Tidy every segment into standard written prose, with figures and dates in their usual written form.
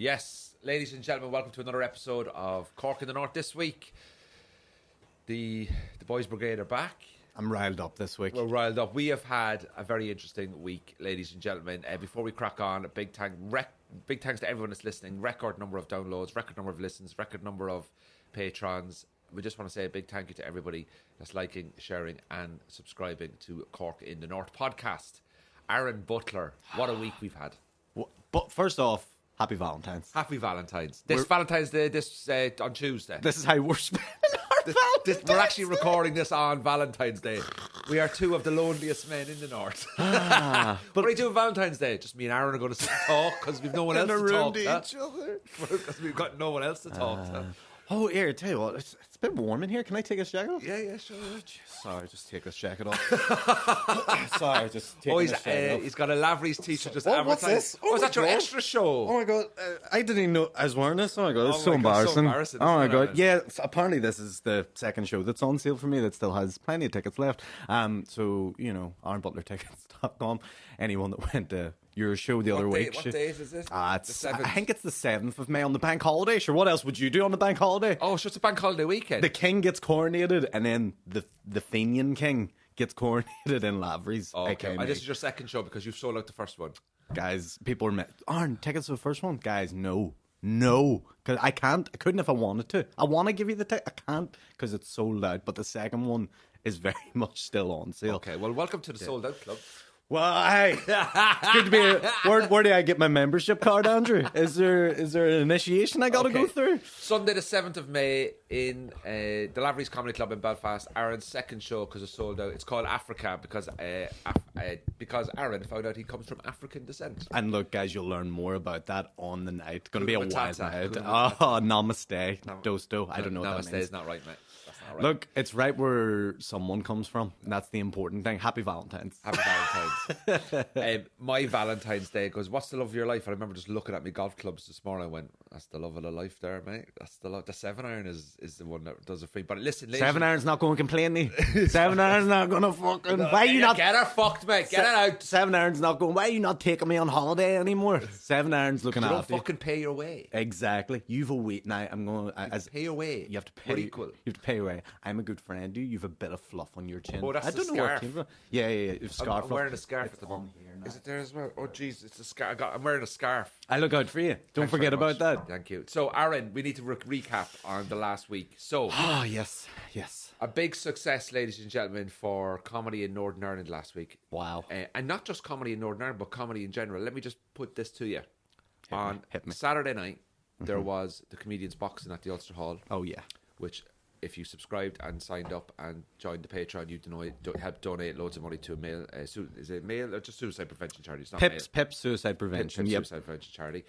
Yes, ladies and gentlemen, welcome to another episode of Cork in the North. This week, the Boys Brigade are back. I'm riled up this week. We're riled up. We have had a very interesting week, ladies and gentlemen. Before we crack on, a big thanks to everyone that's listening. Record number of downloads, record number of listens, record number of patrons. We just want to say a big thank you to everybody that's liking, sharing and subscribing to Cork in the North podcast. Aaron Butler, what a week we've had. But first off, happy Valentine's. Happy Valentine's. Valentine's Day on Tuesday. This is how we're spending our Valentine's. We're actually recording this on Valentine's Day. We are two of the loneliest men in the North. What are you doing Valentine's Day? Just me and Aaron are going to sit and talk because we've no one else to talk to. each other. Because we've got no one else to talk to. Oh, here, tell you what, it's a bit warm in here. Can I take this jacket off? Yeah, sure. Sorry, just take this jacket off. Sorry, just take this jacket off. He's got a Lavery's t-shirt just what's advertised. this? Oh, is that your God. extra show? Oh my god, I didn't even know I was wearing this. Oh my god, it's so God, embarrassing. so embarrassing. Oh my It's god, not yeah. Apparently, this is the second show that's on sale for me that still has plenty of tickets left. So AaronButlerTickets.com. Anyone that went to your show the other week. What date is this? I The 7th? think it's the 7th of May on the bank holiday. Sure, what else would you do on the bank holiday? Oh, sure, it's a bank holiday weekend. The king gets coronated, and then the Fenian king gets coronated in Lavery's. Oh, okay. aka And this is your second show because you've sold out the first one. Guys, people are Aaron, tickets to the first one? Guys, no. Because I couldn't if I wanted to. I want to give you the ticket. I can't because it's sold out. But the second one is very much still on sale. Okay, well, welcome to the Sold Out Club. Well, hey, it's good to be. Where do I get my membership card, Andrew? Is there an initiation I got to go through? Sunday the 7th of May in the Lavery's Comedy Club in Belfast. Aaron's second show because it's sold out. It's called Africa because Aaron found out he comes from African descent. And look, guys, you'll learn more about that on the night. Going to be a wild Matata. night. Oh, namaste. Dosto. I don't know what that Namaste means. is not right, mate. That's not right. Look, it's right where someone comes from. And that's the important thing. Happy Valentine's. Happy Valentine's. My Valentine's Day goes, what's the love of your life? And I remember just looking at my golf clubs this morning. I went, that's the love of the life there, mate. That's the love. The 7-iron is the one that does it for me. But listen, ladies, 7-iron's not going to complain me. 7-iron's not going to fucking... Why you not... Get her fucked, mate. Get it out. 7-iron's not going... Why are you not taking me on holiday anymore? 7-iron's looking You after don't you. fucking pay your way. Exactly. You've a wait now. I'm going... Pay your way. You have to pay. We're equal. You have to pay your way. I'm a good friend. You've a bit of fluff on your chin. Oh, that's I the don't know where it scarf. came from. Yeah. You've scarf. I'm wearing a scarf at the moment. Is it there as well? Oh, jeez, it's a scarf. I'm wearing a scarf. I look out for you. Don't Thanks forget very about much. that. Thank you. So, Aaron, we need to recap on the last week. So, Ah, yes. a big success, ladies and gentlemen, for comedy in Northern Ireland last week. Wow. And not just comedy in Northern Ireland, but comedy in general. Let me just put this to you. Hit me. Saturday night, there was the comedians boxing at the Ulster Hall. Oh, yeah. Which, if you subscribed and signed up and joined the Patreon, you help donate loads of money to a male. Is it male or just suicide prevention charity? It's not Pips Suicide Prevention. Pips Yep. Suicide Prevention charity.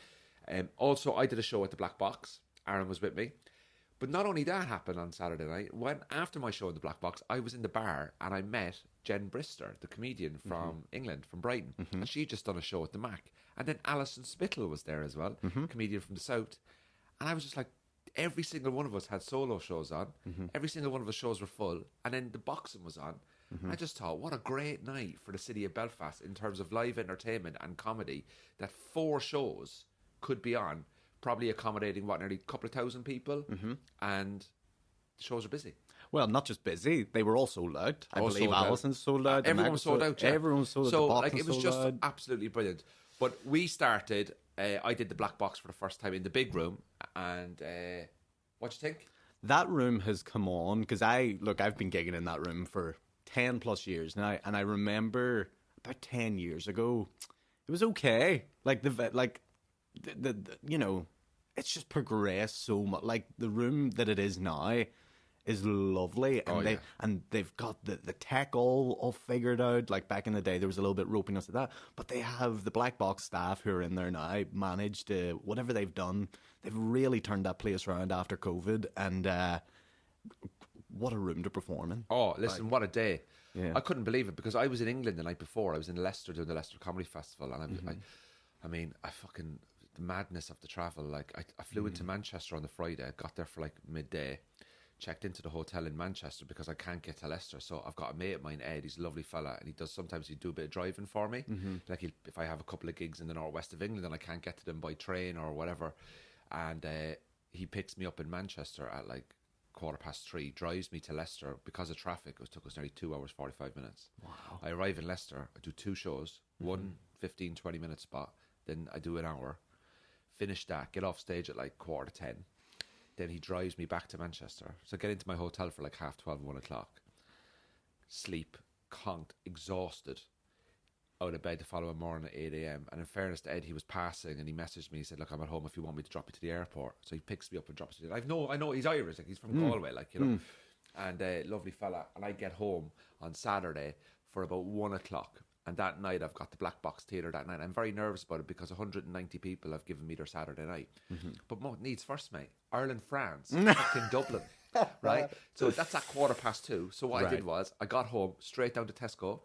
Also, I did a show at the Black Box. Aaron was with me. But not only that happened on Saturday night. When after my show in the Black Box, I was in the bar and I met Jen Brister, the comedian from England, from Brighton, and she just done a show at the Mac. And then Alison Spittle was there as well, comedian from the South. And I was just like, every single one of us had solo shows on. Every single one of us shows were full. And then the boxing was on. I just thought, what a great night for the city of Belfast in terms of live entertainment and comedy, that 4 shows could be on, probably accommodating, nearly a couple of thousand people. And the shows are busy. Well, not just busy. They were all sold out. I believe sold out. Alison's sold out. Everyone was sold out. Yeah. Everyone was sold out. So, The like, boxing it was sold just out. absolutely brilliant. But we started. I did the Black Box for the first time in the big room, and what do you think? That room has come on because I've been gigging in that room for 10 plus years now, and I remember about 10 years ago, it was okay. It's just progressed so much. Like the room that it is now is lovely, and they've got the tech all figured out. Like back in the day, there was a little bit ropiness to that, but they have the Black Box staff who are in there now managed to, whatever they've done, they've really turned that place around after COVID, and what a room to perform in. Oh, listen, what a day. Yeah. I couldn't believe it because I was in England the night before. I was in Leicester doing the Leicester Comedy Festival, and I fucking, the madness of the travel. Like I flew into Manchester on the Friday, got there for like midday, checked into the hotel in Manchester because I can't get to Leicester. So I've got a mate of mine, Ed. He's a lovely fella, and sometimes he do a bit of driving for me. Like if I have a couple of gigs in the northwest of England and I can't get to them by train or whatever, and he picks me up in Manchester at like 3:15, drives me to Leicester because of traffic. It took us nearly 2 hours 45 minutes. Wow. I arrive in Leicester, I do 2 shows, one 15-20 minute spot, then I do an hour, finish that, get off stage at like 10:15. Then he drives me back to Manchester. So I get into my hotel for like 12:30, 1 o'clock. Sleep, conked, exhausted. Out of bed the following morning at 8 a.m. And in fairness to Ed, he was passing and he messaged me. He said, look, I'm at home if you want me to drop you to the airport. So he picks me up and drops me. I know he's Irish. Like he's from Galway, like, you know. And lovely fella. And I get home on Saturday for about 1 o'clock. And that night I've got the Black Box Theatre that night. I'm very nervous about it because 190 people have given me their Saturday night. But what needs first, mate? Ireland, France, fucking Dublin, right? So that's at 2:15. So what I did was I got home, straight down to Tesco,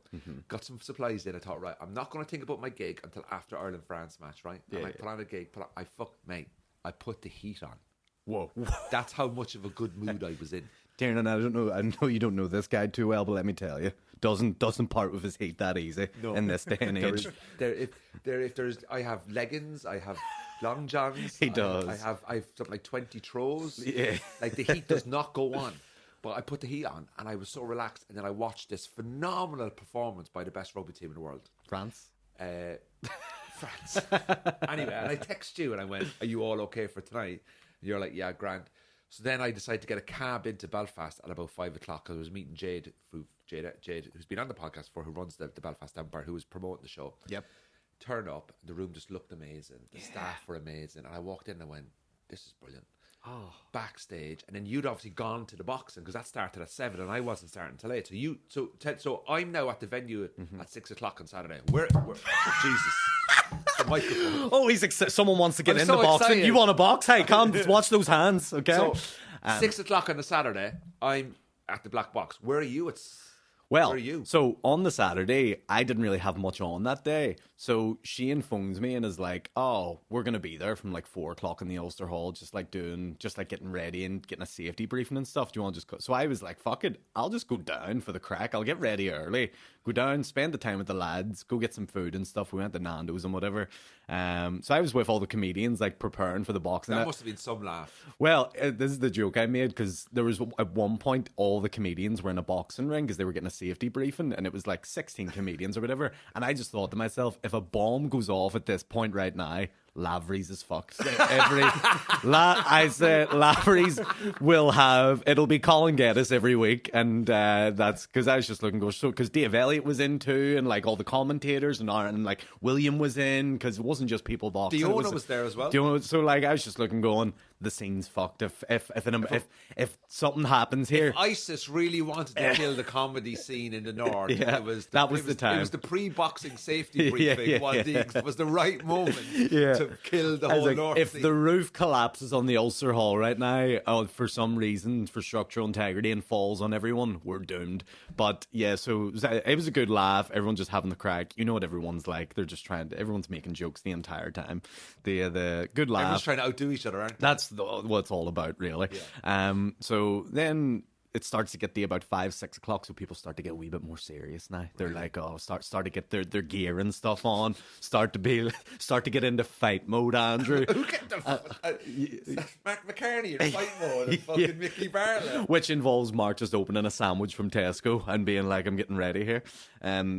got some supplies in. I thought, right, I'm not going to think about my gig until after Ireland, France match, right? And I put on a gig, I put the heat on. Whoa. That's how much of a good mood I was in. Darren, I know you don't know this guy too well, but let me tell you, doesn't part with his heat that easy in this day and age. I have leggings, I have long johns. He does. I have something like 20 throws. Yeah. Like the heat does not go on. But I put the heat on and I was so relaxed. And then I watched this phenomenal performance by the best rugby team in the world. France. France. Anyway, and I text you and I went, are you all okay for tonight? And you're like, yeah, grand. So then I decided to get a cab into Belfast at about 5 o'clock because I was meeting Jade, who's been on the podcast before, who runs the Belfast Empire, who was promoting the show. Yep. Turn up, the room just looked amazing. The staff were amazing. And I walked in and I went, this is brilliant. Oh. Backstage. And then you'd obviously gone to the boxing because that started at 7 and I wasn't starting until 8. So I'm now at the venue at 6 o'clock on Saturday. Where Jesus. The microphone. Oh, someone wants to get I'm in so the boxing. excited. You want a box? Hey, come watch those hands, okay? So 6 o'clock on the Saturday, I'm at the Black Box. Where are you? Where are you? So on the Saturday, I didn't really have much on that day. So Shane phones me and is like, oh, we're going to be there from like 4 o'clock in the Ulster Hall, just like getting ready and getting a safety briefing and stuff. Do you want to just go? So I was like, fuck it. I'll just go down for the crack. I'll get ready early, go down, spend the time with the lads, go get some food and stuff. We went to Nando's and whatever. So I was with all the comedians, like preparing for the boxing. That must have been some laugh. Well, this is the joke I made because there was at one point all the comedians were in a boxing ring because they were getting a safety briefing, and it was like 16 comedians or whatever. And I just thought to myself, if a bomb goes off at this point right now, Lavery's is fucked. I said Lavery's it'll be Colin Geddes every week, and that's because I was just looking because Dave Elliott was in too, and like all the commentators and like William was in because it wasn't just people boxing. Diona was there as well. So like I was just looking, going, the scene's fucked. If something happens here, if ISIS really wanted to kill the comedy scene in the north, that was the time. It was the pre-boxing safety briefing. Was the right moment to kill the whole north. If scene. the roof collapses on the Ulster Hall right now, for some reason, for structural integrity, and falls on everyone, we're doomed. But yeah, so it was a good laugh. Everyone just having the crack. You know what everyone's like. They're just everyone's making jokes the entire time. The good laugh. Everyone's trying to outdo each other, aren't they? That's what it's all about, really. Yeah. So then it starts to get about 5-6 o'clock, so people start to get a wee bit more serious now. They're like, start to get their gear and stuff on, start to get into fight mode, Andrew. Who get Mark McCartney in fight mode and fucking Mickey Bartlett, which involves Mark just opening a sandwich from Tesco and being like, I'm getting ready here.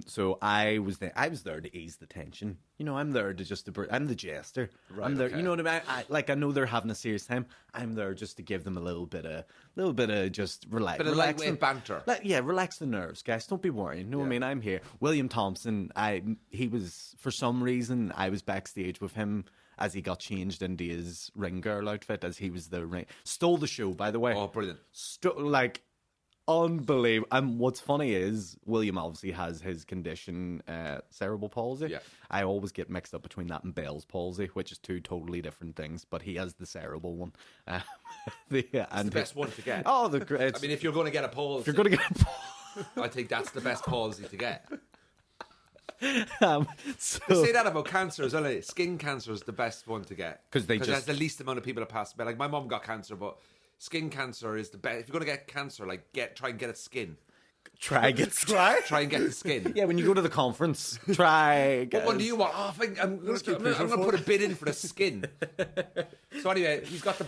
So I was there to ease the tension. You know, I'm there to I'm the jester. Right, I'm there. okay. You know what I mean? I know they're having a serious time. I'm there just to give them a little bit of just relax. bit of lightweight banter. Relax the nerves, guys. Don't be worrying. You know what I mean? I'm here. William Thompson. He was, for some reason, I was backstage with him as he got changed into his ring girl outfit as he was the ring. Stole the show, by the way. Oh, brilliant! Unbelievable. And what's funny is William obviously has his condition, cerebral palsy. Yeah. I always get mixed up between that and Bell's palsy, which is two totally different things, but he has the cerebral one. It's the best one to get. Oh, the great. I mean, if you're going to get a palsy, if you're going to get a palsy, I think that's the best palsy to get. So, they say that about cancer as well. Skin cancer is the best one to get because there's the least amount of people that pass away. Like my mum got cancer, but Skin cancer is the best. If you're going to get cancer, like try and get its skin. Try and get the skin. Yeah, when you go to the conference, try. What one do you want? Oh, I'm going to put a bid in for the skin. So anyway, he's got the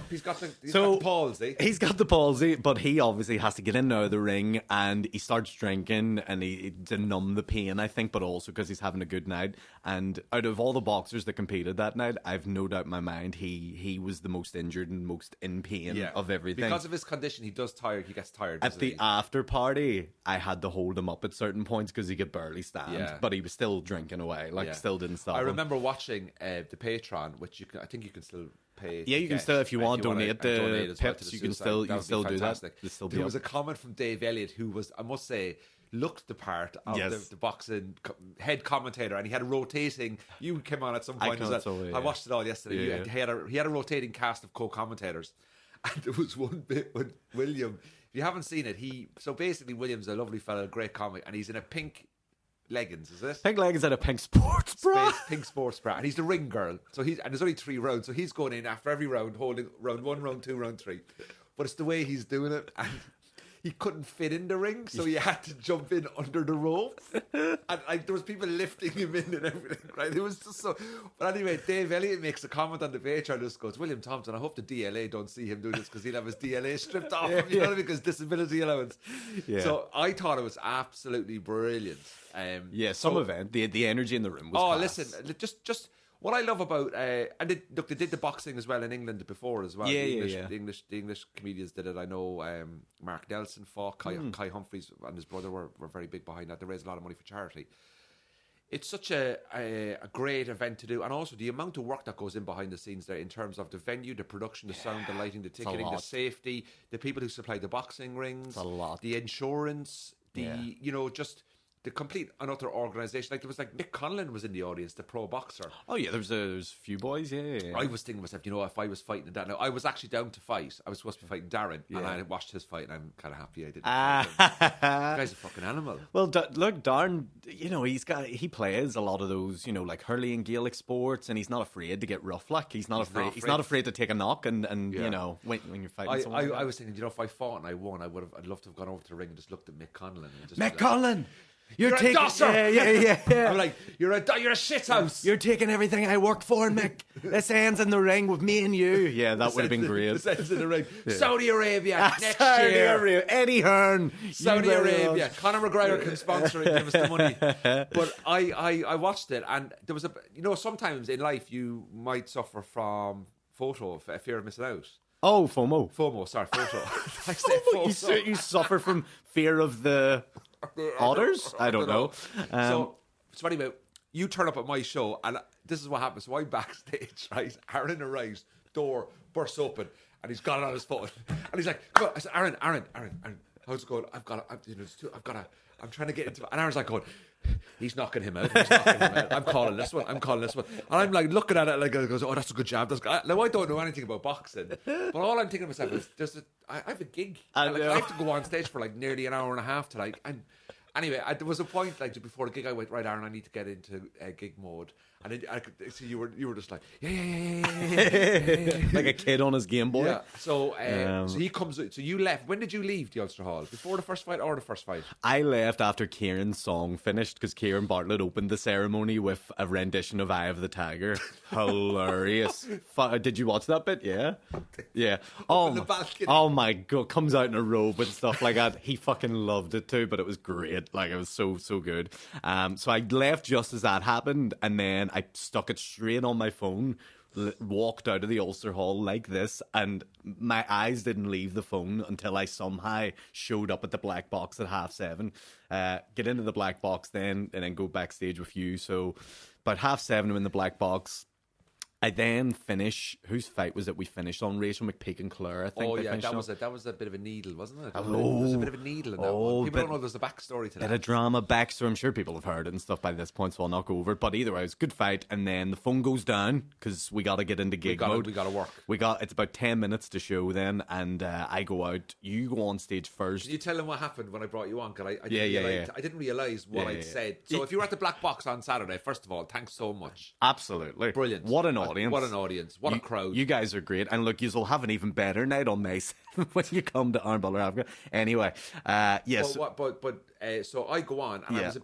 palsy. He's got the palsy, but he obviously has to get in and out of the ring, and he starts drinking, and he to numb the pain, I think, but also because he's having a good night. And out of all the boxers that competed that night, I've no doubt in my mind he was the most injured and most in pain of everything. Because of his condition, he gets tired. At the after party, I had to hold him up at certain points because he could barely stand, but he was still drinking away, still didn't stop. I remember watching the Patreon, which I think you can still pay. Yeah, you can still, if you want to donate the pips, you can still do that. There was a comment from Dave Elliott, who was, I must say, looked the part of the boxing head commentator, and he had a rotating. You came on at some point. I watched it all yesterday. Yeah. He had a rotating cast of co-commentators, and there was one bit when William. If you haven't seen it, basically William's a lovely fella, a great comic, and he's in a pink leggings, is it? Pink leggings and a pink sports bra. Pink sports bra, and he's the ring girl. And there's only 3 rounds, so he's going in after every round, holding round 1, round 2, round 3. But it's the way he's doing it, and he couldn't fit in the ring, so he had to jump in under the rope. And there was people lifting him in and everything, right? It was just so. But anyway, Dave Elliott makes a comment on the page and just goes, William Thompson, I hope the DLA don't see him do this because he'll have his DLA stripped off him, you know what I mean? Because disability allowance. Yeah. So I thought it was absolutely brilliant. Some event. The energy in the room was class. Listen, just what I love about they did the boxing as well in England before as well. The English comedians did it. I know Mark Nelson fought, Kai Humphries and his brother were very big behind that. They raised a lot of money for charity. It's such a great event to do, and also the amount of work that goes in behind the scenes there in terms of the venue, the production, the sound, the lighting, the ticketing, the safety, the people who supply the boxing rings, the insurance, just the complete and utter organisation. Like there was Mick Conlon was in the audience, the pro boxer. Oh yeah, there's a few boys. Yeah. I was thinking to myself, if I was fighting in that, now I was actually down to fight. I was supposed to be fighting Darren, and I watched his fight, and I'm kind of happy I didn't. The guy's a fucking animal. Well, look, Darren, he plays a lot of those, like hurley and Gaelic sports, and he's not afraid to get rough. Like he's not afraid to take a knock, and when you're fighting someone. I was thinking, if I fought and I won, I'd love to have gone over to the ring and just looked at Mick Conlon. Mick Conlon! You're a dosser. Yeah. I'm like, you're a shithouse. You're taking everything I worked for, Mick. This ends in the ring with me and you. Yeah, that would have been great. This ends in the ring. Yeah. Saudi Arabia next Saudi year. Arabia. Eddie Hearn. Saudi Arabia. Conor McGregor can sponsor it. Give us the money. But I watched it, and there was sometimes in life you might suffer from fear of missing out. Oh, FOMO. Sorry, photo. I say FOMO. You suffer from fear of the otters? I don't know. So anyway, you turn up at my show, and this is what happens. So I'm backstage, right? Aaron arrives, door bursts open, and he's got it on his phone, and he's like, "Come on." I said, Aaron, how's it going? I'm trying to get into it. And Aaron's like going, he's knocking him out. I'm calling this one. And I'm like looking at it like, goes, oh, that's a good jab. Now, I don't know anything about boxing, but all I'm thinking to myself is, I have a gig. I have to go on stage for nearly an hour and a half tonight. And anyway, there was a point just before the gig, I went, right, Aaron, I need to get into gig mode. And then I could see you were just like, yeah. Like a kid on his Game Boy. Yeah. So he comes. So you left. When did you leave the Ulster Hall? Before the first fight or the first fight? I left after Kieran's song finished because Kieran Bartlett opened the ceremony with a rendition of "Eye of the Tiger." Hilarious. Did you watch that bit? Yeah. Oh my god! Comes out in a robe and stuff like that. He fucking loved it too, but it was great. It was so good. So I left just as that happened, and then I stuck it straight on my phone, walked out of the Ulster Hall like this, and my eyes didn't leave the phone until I somehow showed up at the black box at 7:30. Get into the black box then, and then go backstage with you. So about 7:30 I'm in the black box. I then finish. Whose fight was it? We finished on Rachel McPeak and Claire. I think. Oh yeah, that was it. That was a bit of a needle, wasn't it? There was a bit of a needle in that one. People don't know there's a backstory to that. Bit of drama backstory. I'm sure people have heard it and stuff by this point, so I'll not go over it. But either way, it was a good fight. And then the phone goes down because we got to get into gig mode. We got to work. It's about 10 minutes to show then, and I go out. You go on stage first. Can you tell them what happened when I brought you on? Because I didn't realise what I'd said. So if you were at the black box on Saturday, first of all, thanks so much. Absolutely brilliant. What an audience. audience. What an audience. What a crowd. You guys are great. And look, you'll have an even better night on May 7th when you come to Iron Butler Africa. Anyway, yes. So I go on, and I Yeah. was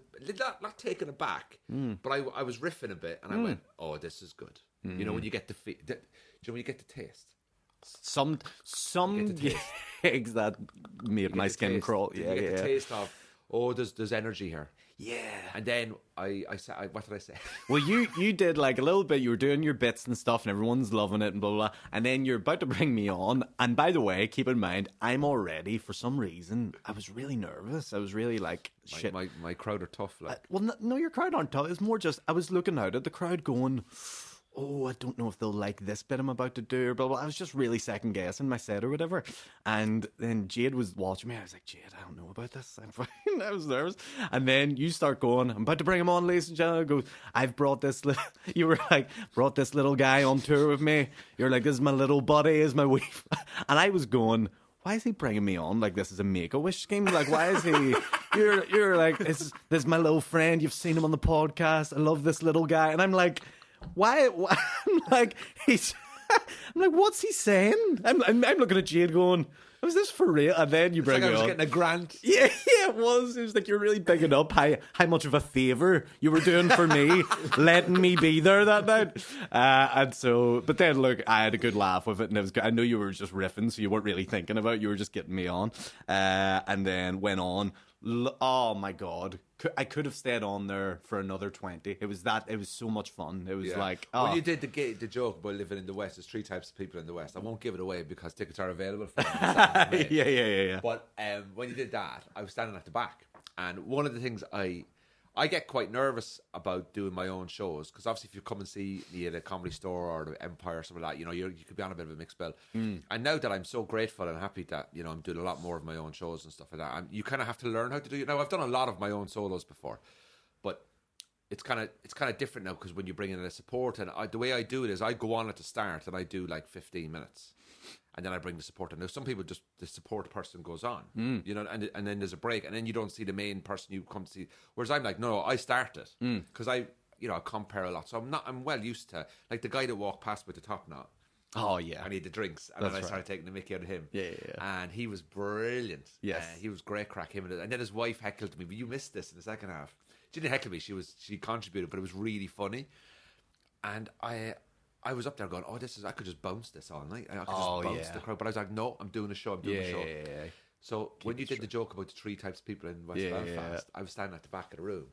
not taken aback, but I was riffing a bit, and I went, "Oh, this is good." You know, when you get when you get the taste. Some eggs that made my skin crawl. You Yeah, get yeah. the taste of, oh, there's energy here. Yeah. And then I said, what did I say? Well, you did like a little bit. You were doing your bits and stuff, and everyone's loving it and blah, blah, blah. And then you're about to bring me on. And by the way, keep in mind, I'm already, for some reason, I was really nervous. I was really like, shit. My crowd are tough. Like. Well, no, your crowd aren't tough. It's more just, I was looking out at the crowd going, oh, I don't know if they'll like this bit I'm about to do, or blah, blah. I was just really second guessing my set or whatever. And then Jade was watching me. I was like, Jade, I don't know about this. I'm fine. I was nervous. And then you start going, I'm about to bring him on, ladies and gentlemen. I go, I've brought this you were like, brought this little guy on tour with me. You're like, this is my little buddy, is my weave. And I was going, why is he bringing me on like this is a Make-A-Wish scheme? Like, why is he... You're like, this is my little friend. You've seen him on the podcast. I love this little guy. And I'm like... Why? I'm like, I'm like, what's he saying? I'm looking at Jade going, was this for real? And then you bring It's like me I was on. getting a grant. Yeah, it was. It was like you're really bigging up how much of a favour you were doing for me, letting me be there that night. And so, but then look, I had a good laugh with it, and it was good. I knew you were just riffing, so you weren't really thinking about it. You were just getting me on. And then went on. Oh my God. I could have stayed on there for another 20. It was so much fun. It was like... Oh. When you did the joke about living in the West, there's 3 types of people in the West. I won't give it away because tickets are available for them. Yeah. But when you did that, I was standing at the back. And one of the things I get quite nervous about doing my own shows, because obviously if you come and see me at a Comedy Store or the Empire or something like that, you know, you could be on a bit of a mixed bill. And now that I'm so grateful and happy that, you know, I'm doing a lot more of my own shows and stuff like that, you kind of have to learn how to do it. Now, I've done a lot of my own solos before, but it's kind of different now, because when you bring in a support, and the way I do it is I go on at the start and I do like 15 minutes. And then I bring the support in. Now, some people just, the support person goes on, you know, and then there's a break, and then you don't see the main person you come to see. Whereas I'm like, no, I start it, because I compare a lot. So I'm well used to, like the guy that walked past with the top knot. Oh, yeah. I need the drinks. And then I started taking the mickey out of him. Yeah. And he was brilliant. Yes. He was great crack, him. And then his wife heckled me, but you missed this in the second half. She didn't heckle me. She contributed, but it was really funny. And I was up there going, I could just bounce this all night. I could just bounce the crowd. But I was like, no, I'm doing a show. I'm doing a show. Yeah. So when you did the joke about the 3 types of people in West Belfast, I was standing at the back of the room.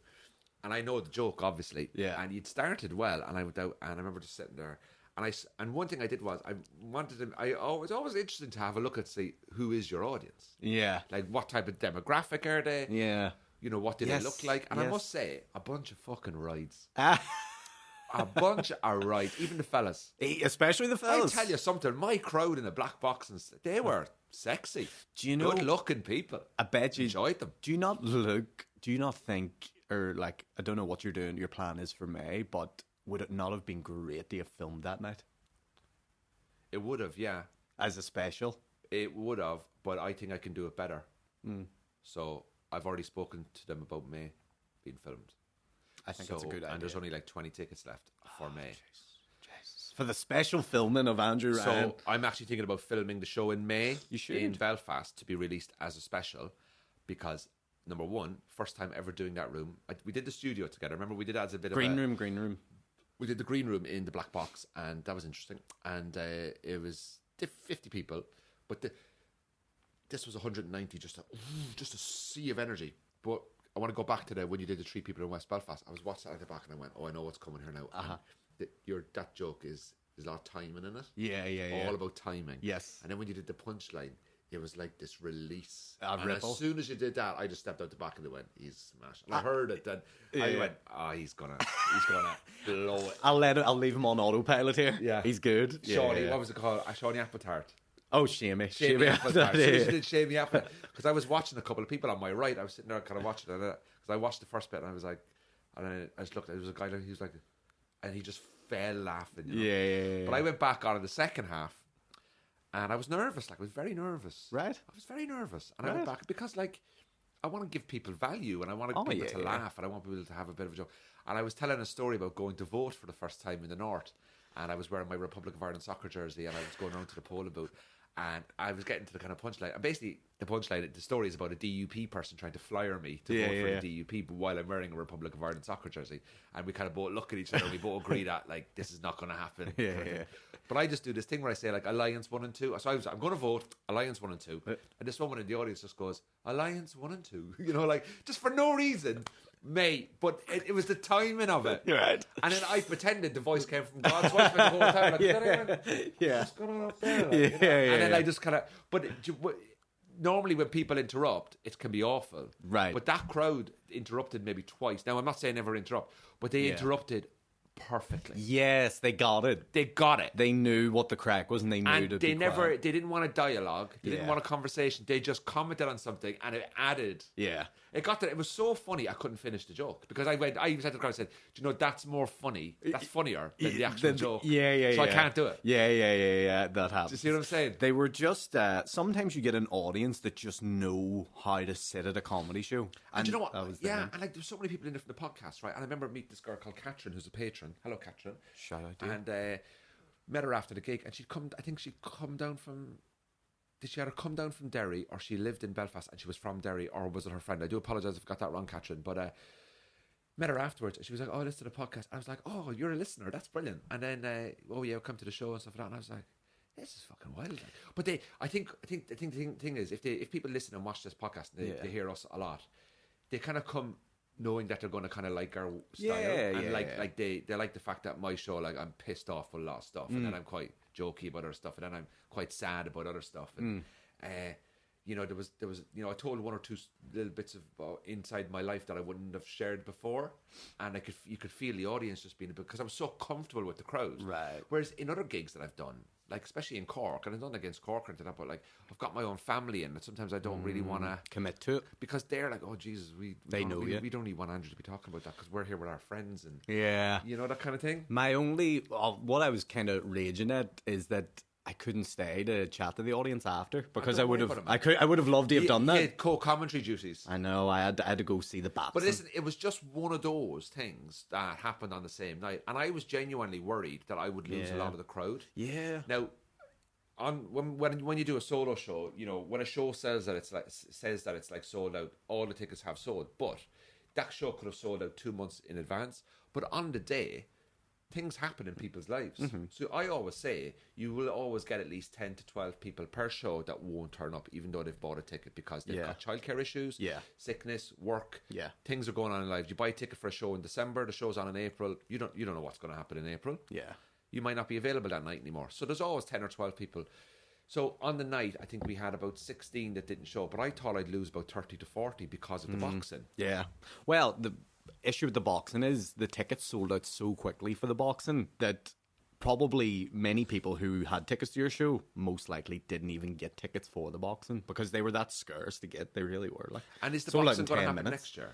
And I know the joke, obviously. Yeah. And you'd started well. And I went out, and I remember just sitting there. And one thing I did was, it's always interesting to have a look at, see, who is your audience? Yeah. Like, what type of demographic are they? Yeah. You know, what do they look like? And I must say, a bunch of fucking rides. A bunch are right, even the fellas. Especially the fellas. I tell you something, my crowd in the black box, they were sexy. Do you know? Good looking people. I bet you enjoyed them. Do you not think, or like, I don't know what your plan is for May, but would it not have been great to have filmed that night? It would have, yeah. As a special? It would have, but I think I can do it better. So I've already spoken to them about May being filmed. I think that's a good idea. And there's only like 20 tickets left for May. Jesus. For the special filming of Andrew Ryan. So I'm actually thinking about filming the show in May in Belfast to be released as a special, because number one, first time ever doing that room. We did the studio together. Remember, we did that as a bit green of room. We did the green room in the black box, and that was interesting. And it was 50 people, but this was 190, just a sea of energy. But I want to go back to when you did the 3 people in West Belfast. I was watching at the back, and I went, "Oh, I know what's coming here now." That joke is a lot of timing in it. Yeah. All about timing. Yes. And then when you did the punchline, it was like this release. And ripple. As soon as you did that, I just stepped out the back and they went, "He's smashed." And I heard it, and I went, he's gonna blow it. I'll leave him on autopilot here. Yeah, he's good. Shawnee, what was it called? Shawnee Apple Tart. Oh, Shamey Apple Tart. She did Shamey Apple, because I was watching a couple of people on my right. I was sitting there kind of watching it, because I watched the first bit, and I was like, and I just looked. There was a guy there. He was like, and he just fell laughing. You know? Yeah. But I went back on in the second half, and I was nervous. Like, I was very nervous. Right. I was very nervous, and I went back because, like, I want to give people value, and I want people to laugh, and I want people to have a bit of a joke. And I was telling a story about going to vote for the first time in the North, and I was wearing my Republic of Ireland soccer jersey, and I was going around to the polo booth, and I was getting to the kind of punchline. And basically, the punchline, the story is about a DUP person trying to flyer me to vote for the DUP, but while I'm wearing a Republic of Ireland soccer jersey. And we kind of both look at each other and we both agree that, like, this is not going to happen. But I just do this thing where I say, like, Alliance 1 and 2. So I'm going to vote Alliance 1 and 2. And this woman in the audience just goes, Alliance 1 and 2. You know, like, just for no reason. Mate, but it was the timing of it. Right. And then I pretended the voice came from God's wife the whole time. Like, what's going on up there? Like, and then I just kind of... But normally when people interrupt, it can be awful. Right. But that crowd interrupted maybe twice. Now, I'm not saying never interrupt, but they interrupted perfectly. Yes, they got it. They got it. They knew what the crack was, and they knew and to they be never quiet. they didn't want a dialogue, they didn't want a conversation, they just commented on something and it added. It got to, it was so funny I couldn't finish the joke because I said to the crowd, I said, do you know, that's more funny, that's funnier than the actual joke. So I can't do it. That happens. Do you see what I'm saying? They were just sometimes you get an audience that just know how to sit at a comedy show. And you know what? And like there's so many people in there from the podcast, right? And I remember meeting this girl called Catherine, who's a patron. Hello, Catherine. Shout out to you. And met her after the gig, and I think she'd come down from... Did she either come down from Derry, or she lived in Belfast and she was from Derry, or was it her friend? I do apologise if I got that wrong, Catherine. But met her afterwards, and she was like, "Oh, I listened to the podcast." I was like, "Oh, you're a listener. That's brilliant." And then, "Oh yeah, come to the show and stuff like that." And I was like, "This is fucking wild." But I think the thing is, if people listen and watch this podcast, and they hear us a lot, they kind of come knowing that they're going to kind of like our style, and like they like the fact that my show, like, I'm pissed off with a lot of stuff, and then I'm quite jokey about other stuff, and then I'm quite sad about other stuff, and you know, there was you know, I told one or two little bits of inside my life that I wouldn't have shared before, and you could feel the audience just being a bit, because I was so comfortable with the crowd, right? Whereas in other gigs that I've done, like especially in Cork, and I've done against Cork and that, but like I've got my own family, and sometimes I don't really want to commit to it because they're like, "Oh Jesus, we don't really want Andrew to be talking about that because we're here with our friends," and you know, that kind of thing. My only what I was kind of raging at is that I couldn't stay to chat to the audience after, because I would have loved to have done that. He had co-commentary duties. I know, I had to go see the Bats. But listen, it was just one of those things that happened on the same night, and I was genuinely worried that I would lose a lot of the crowd. Yeah. Now, when you do a solo show, you know, when a show says that it's like sold out, all the tickets have sold, but that show could have sold out 2 months in advance. But on the day, things happen in people's lives. So I always say you will always get at least 10 to 12 people per show that won't turn up even though they've bought a ticket because they've got childcare issues, sickness, work, things are going on in life. You buy a ticket for a show in December, the show's on in April, you don't know what's going to happen in April. You might not be available that night anymore. So there's always 10 or 12 people. So on the night, I think we had about 16 that didn't show, but I thought I'd lose about 30 to 40 because of the boxing. Well, the issue with the boxing is the tickets sold out so quickly for the boxing that probably many people who had tickets to your show most likely didn't even get tickets for the boxing because they were that scarce to get. They really were. Like, and is the boxing going to happen next year?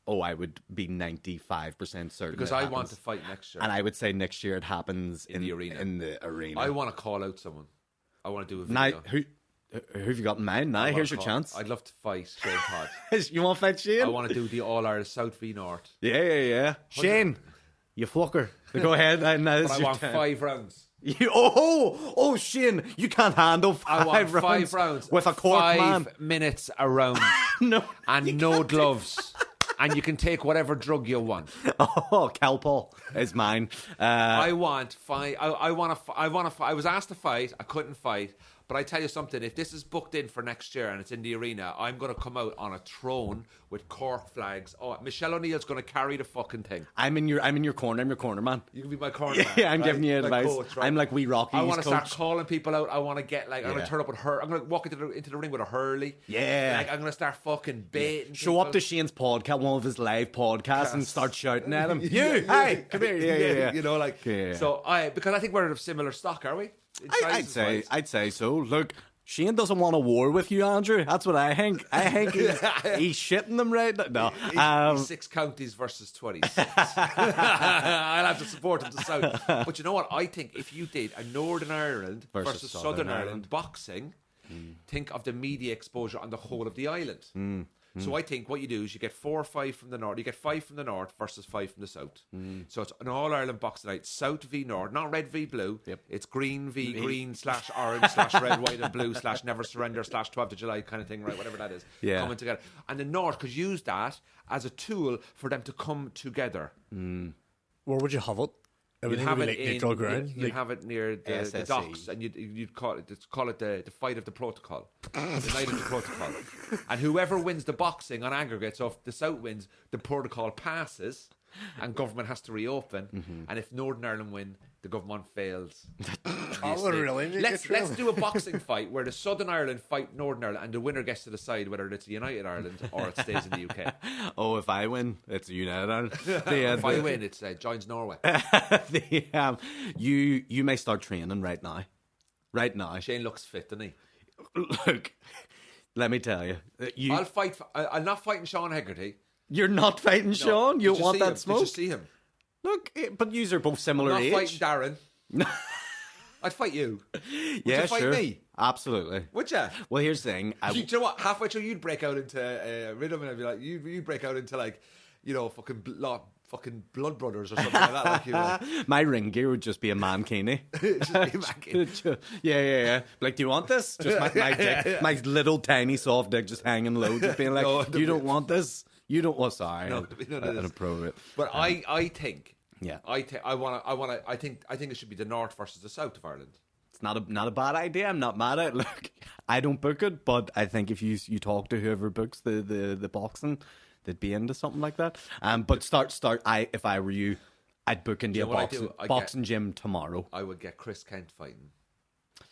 Oh, I would be 95% certain. Because I want to fight next year. And I would say next year it happens in the arena. I want to call out someone. I want to do a video. Who have you got in mind? Now, here's your chance. I'd love to fight Shane Todd. You want to fight Shane? I want to do the All-Ireland South v North. Yeah. Shane, you fucker. Go ahead. But I want 5 rounds. Shane, you can't handle 5 rounds. I want 5 rounds. With a Cork 5 man. minutes a round. And no gloves. And you can take whatever drug you want. Calpol is mine. I want 5. I was asked to fight. I couldn't fight. But I tell you something, if this is booked in for next year and it's in the arena, I'm going to come out on a throne with Cork flags. Oh, Michelle O'Neill's going to carry the fucking thing. I'm in your corner. I'm your corner man. You can be my corner man. Yeah, I'm giving you advice. Coach, right? I'm like wee Rocky. I want to start calling people out. I want to get I'm going to turn up with her. I'm going to walk into the ring with a Hurley. Yeah. I'm going to start fucking baiting. Show up to Shane's podcast, one of his live podcasts, and start shouting at him. Hey, come here. Yeah. You know, so because I think we're of similar stock, are we? I'd say so. Look, Shane doesn't want a war with you, Andrew. That's what I think. I think he's shitting them right now. No, 6 counties versus 26. I'll have to support him to South. But you know what? I think if you did a Northern Ireland versus Southern Ireland boxing, think of the media exposure on the whole of the island. So I think what you do is you get 4 or 5 from the north. You get 5 from the north versus 5 from the south. So it's an All-Ireland Boxing Night. South v North, not red v blue. It's green v green / orange / red, white and blue / never surrender / 12th of July kind of thing, right? Whatever that is. Coming together. And the north could use that as a tool for them to come together. Where would you have it? You'd have it neutral ground. You'd have it near the docks, and you'd call it the fight of the protocol, the night of the protocol. And whoever wins the boxing on aggregate, so if the South wins, the protocol passes, and government has to reopen. And if Northern Ireland win, the government fails. Let's do a boxing fight where the Southern Ireland fight Northern Ireland, and the winner gets to decide whether it's a United Ireland or it stays in the UK. Oh, if I win, it's a United Ireland. If I win, it joins Norway. You may start training right now. Right now. Shane looks fit, doesn't he? Look, let me tell you. I'll fight. I'm not fighting Sean Hegarty. You're not fighting Sean? You want that smoke? Did you see him? Look, but yous are both similar age. I'm not fighting Darren. I'd fight you. Would you fight me? Absolutely. Would you? Well, here's the thing. Do you know what? Halfway through, you'd break out into rhythm, and I'd be like, you'd break out into like, fucking Blood Brothers or something like that. Like, my ring gear would just be a mankini. Yeah. Like, do you want this? Just my dick, my little tiny soft dick just hanging low, just being like, no, you don't want this. You don't. Well, sorry, no, I approve it. But I think, yeah, I think it should be the north versus the south of Ireland. It's not a bad idea. I'm not mad at it. Look, I don't book it, but I think if you talk to whoever books the boxing, they'd be into something like that. But start. If I were you, I'd book into a boxing gym tomorrow. I would get Chris Kent fighting.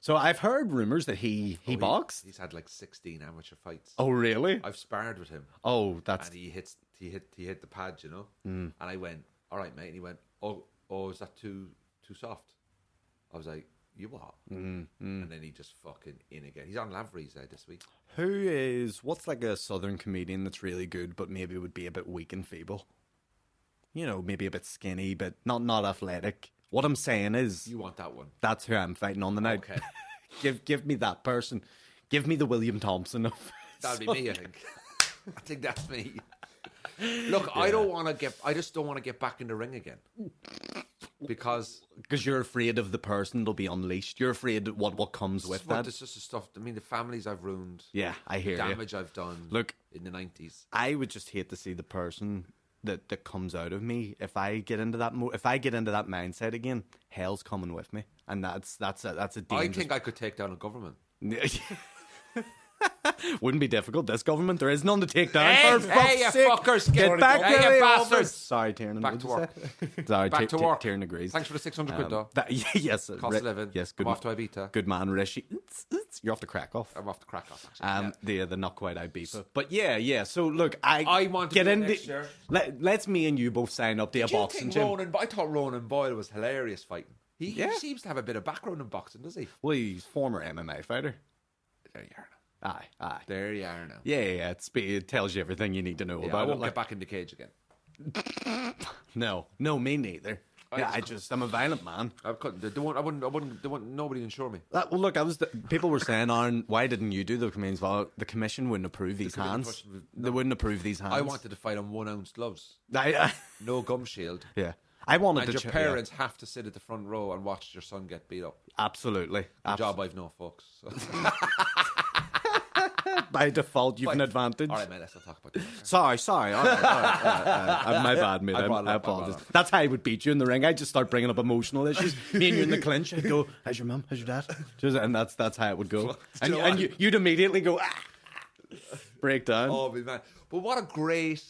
So I've heard rumours that he boxed. He's had like 16 amateur fights. Oh really? I've sparred with him. Oh, that's. And he hit the pad, And I went, all right, mate. And he went, oh, is that too soft? I was like, you what? And then he just fucking in again. He's on Lavery's this week. What's like a southern comedian that's really good, but maybe would be a bit weak and feeble? Maybe a bit skinny, but not athletic. What I'm saying is, you want that one? That's who I'm fighting on the night. Okay, give me that person. Give me the William Thompson of. That'd be me, I think. I think that's me. Look, yeah. I just don't want to get back in the ring again. Because you're afraid of the person that'll be unleashed. You're afraid of what comes with that. It's just the stuff. I mean, the families I've ruined. Yeah, I hear the damage I've done. Look, in the 90s, I would just hate to see the person that comes out of me if I get into that mindset again. Hell's coming with me, and that's a dangerous. I think I could take down a government. Wouldn't be difficult. This government, there is none to take down. Hey, you fuckers, get back there, you bastards! Sorry, Tiernan. Back to work. Sorry, back to work. Tiernan agrees. Thanks for the 600 quid, though. Yes, cost of living. Yes, good. I'm off to Ibiza. Good man, Rishi. You're off to crack off. I'm off to crack off. Actually. The not quite Ibiza, but yeah. So look, I want to get in next year. Let's me and you both sign up to a boxing gym. I thought Ronan Boyle was hilarious fighting. He seems to have a bit of background in boxing, does he? Well, he's former MMA fighter. There you are. Aye. There you are now. Yeah. It tells you everything you need to know about I won't it. get back in the cage again. No, me neither. I'm a violent man. I wouldn't. Nobody insure me. Well, look, people were saying, Aaron, why didn't you do the commission's? Well, the commission wouldn't approve these hands. They wouldn't approve these hands. I wanted to fight on 1 ounce gloves. No gum shield. Yeah. I wanted and your parents have to sit at the front row and watch your son get beat up. Absolutely. A job I've no fucks. So. By default, you've an advantage. All right, mate, let's not talk about that. Sorry. All right. My bad, mate. I apologize. That's how I would beat you in the ring. I'd just start bringing up emotional issues. Me and you in the clinch. I'd go, how's your mum? How's your dad? And that's how it would go. And you'd immediately go, break down. Oh, man. But what a great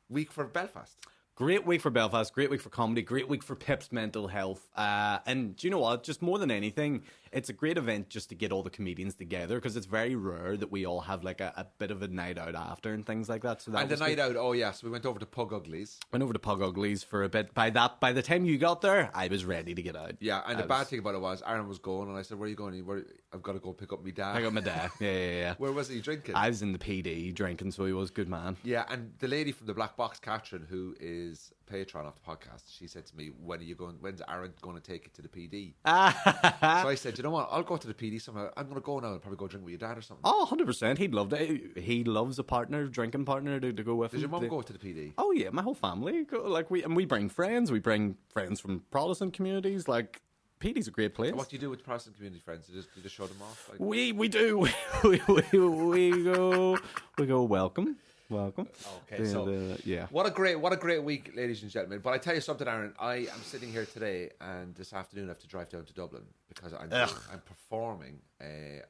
week for Belfast. Great week for Belfast, great week for comedy, great week for Pip's mental health. And do you know what? Just more than anything, it's a great event just to get all the comedians together because it's very rare that we all have like a bit of a night out after and things like that. So that and the night out, so we went over to Pug Uglies. Went over to Pug Uglies for a bit. By the time you got there, I was ready to get out. Yeah, and the bad thing about it was Aaron was going and I said, where are you going? I've got to go pick up my dad. Pick up my dad. Yeah. Where was he drinking? I was in the PD drinking, so he was good man. Yeah, and the lady from the Black Box, Catherine, who is patron of the podcast, she said to me, when's Aaron going to take you to the PD? Ah. So I said, you know what, I'll go to the PD somewhere. I'm going to go now and probably go drink with your dad or something. Oh, 100%. He'd love it. He loves a drinking partner to go with Does him. your mum go to the PD? Oh yeah, my whole family. We bring friends. We bring friends from Protestant communities. Like, PD's a great place. So what do you do with the Protestant community friends? You just show them off? Like... We do. we go welcome. Okay, yeah. What a great week, ladies and gentlemen. But I tell you something, Aaron. I am sitting here today, and this afternoon I have to drive down to Dublin because I'm performing a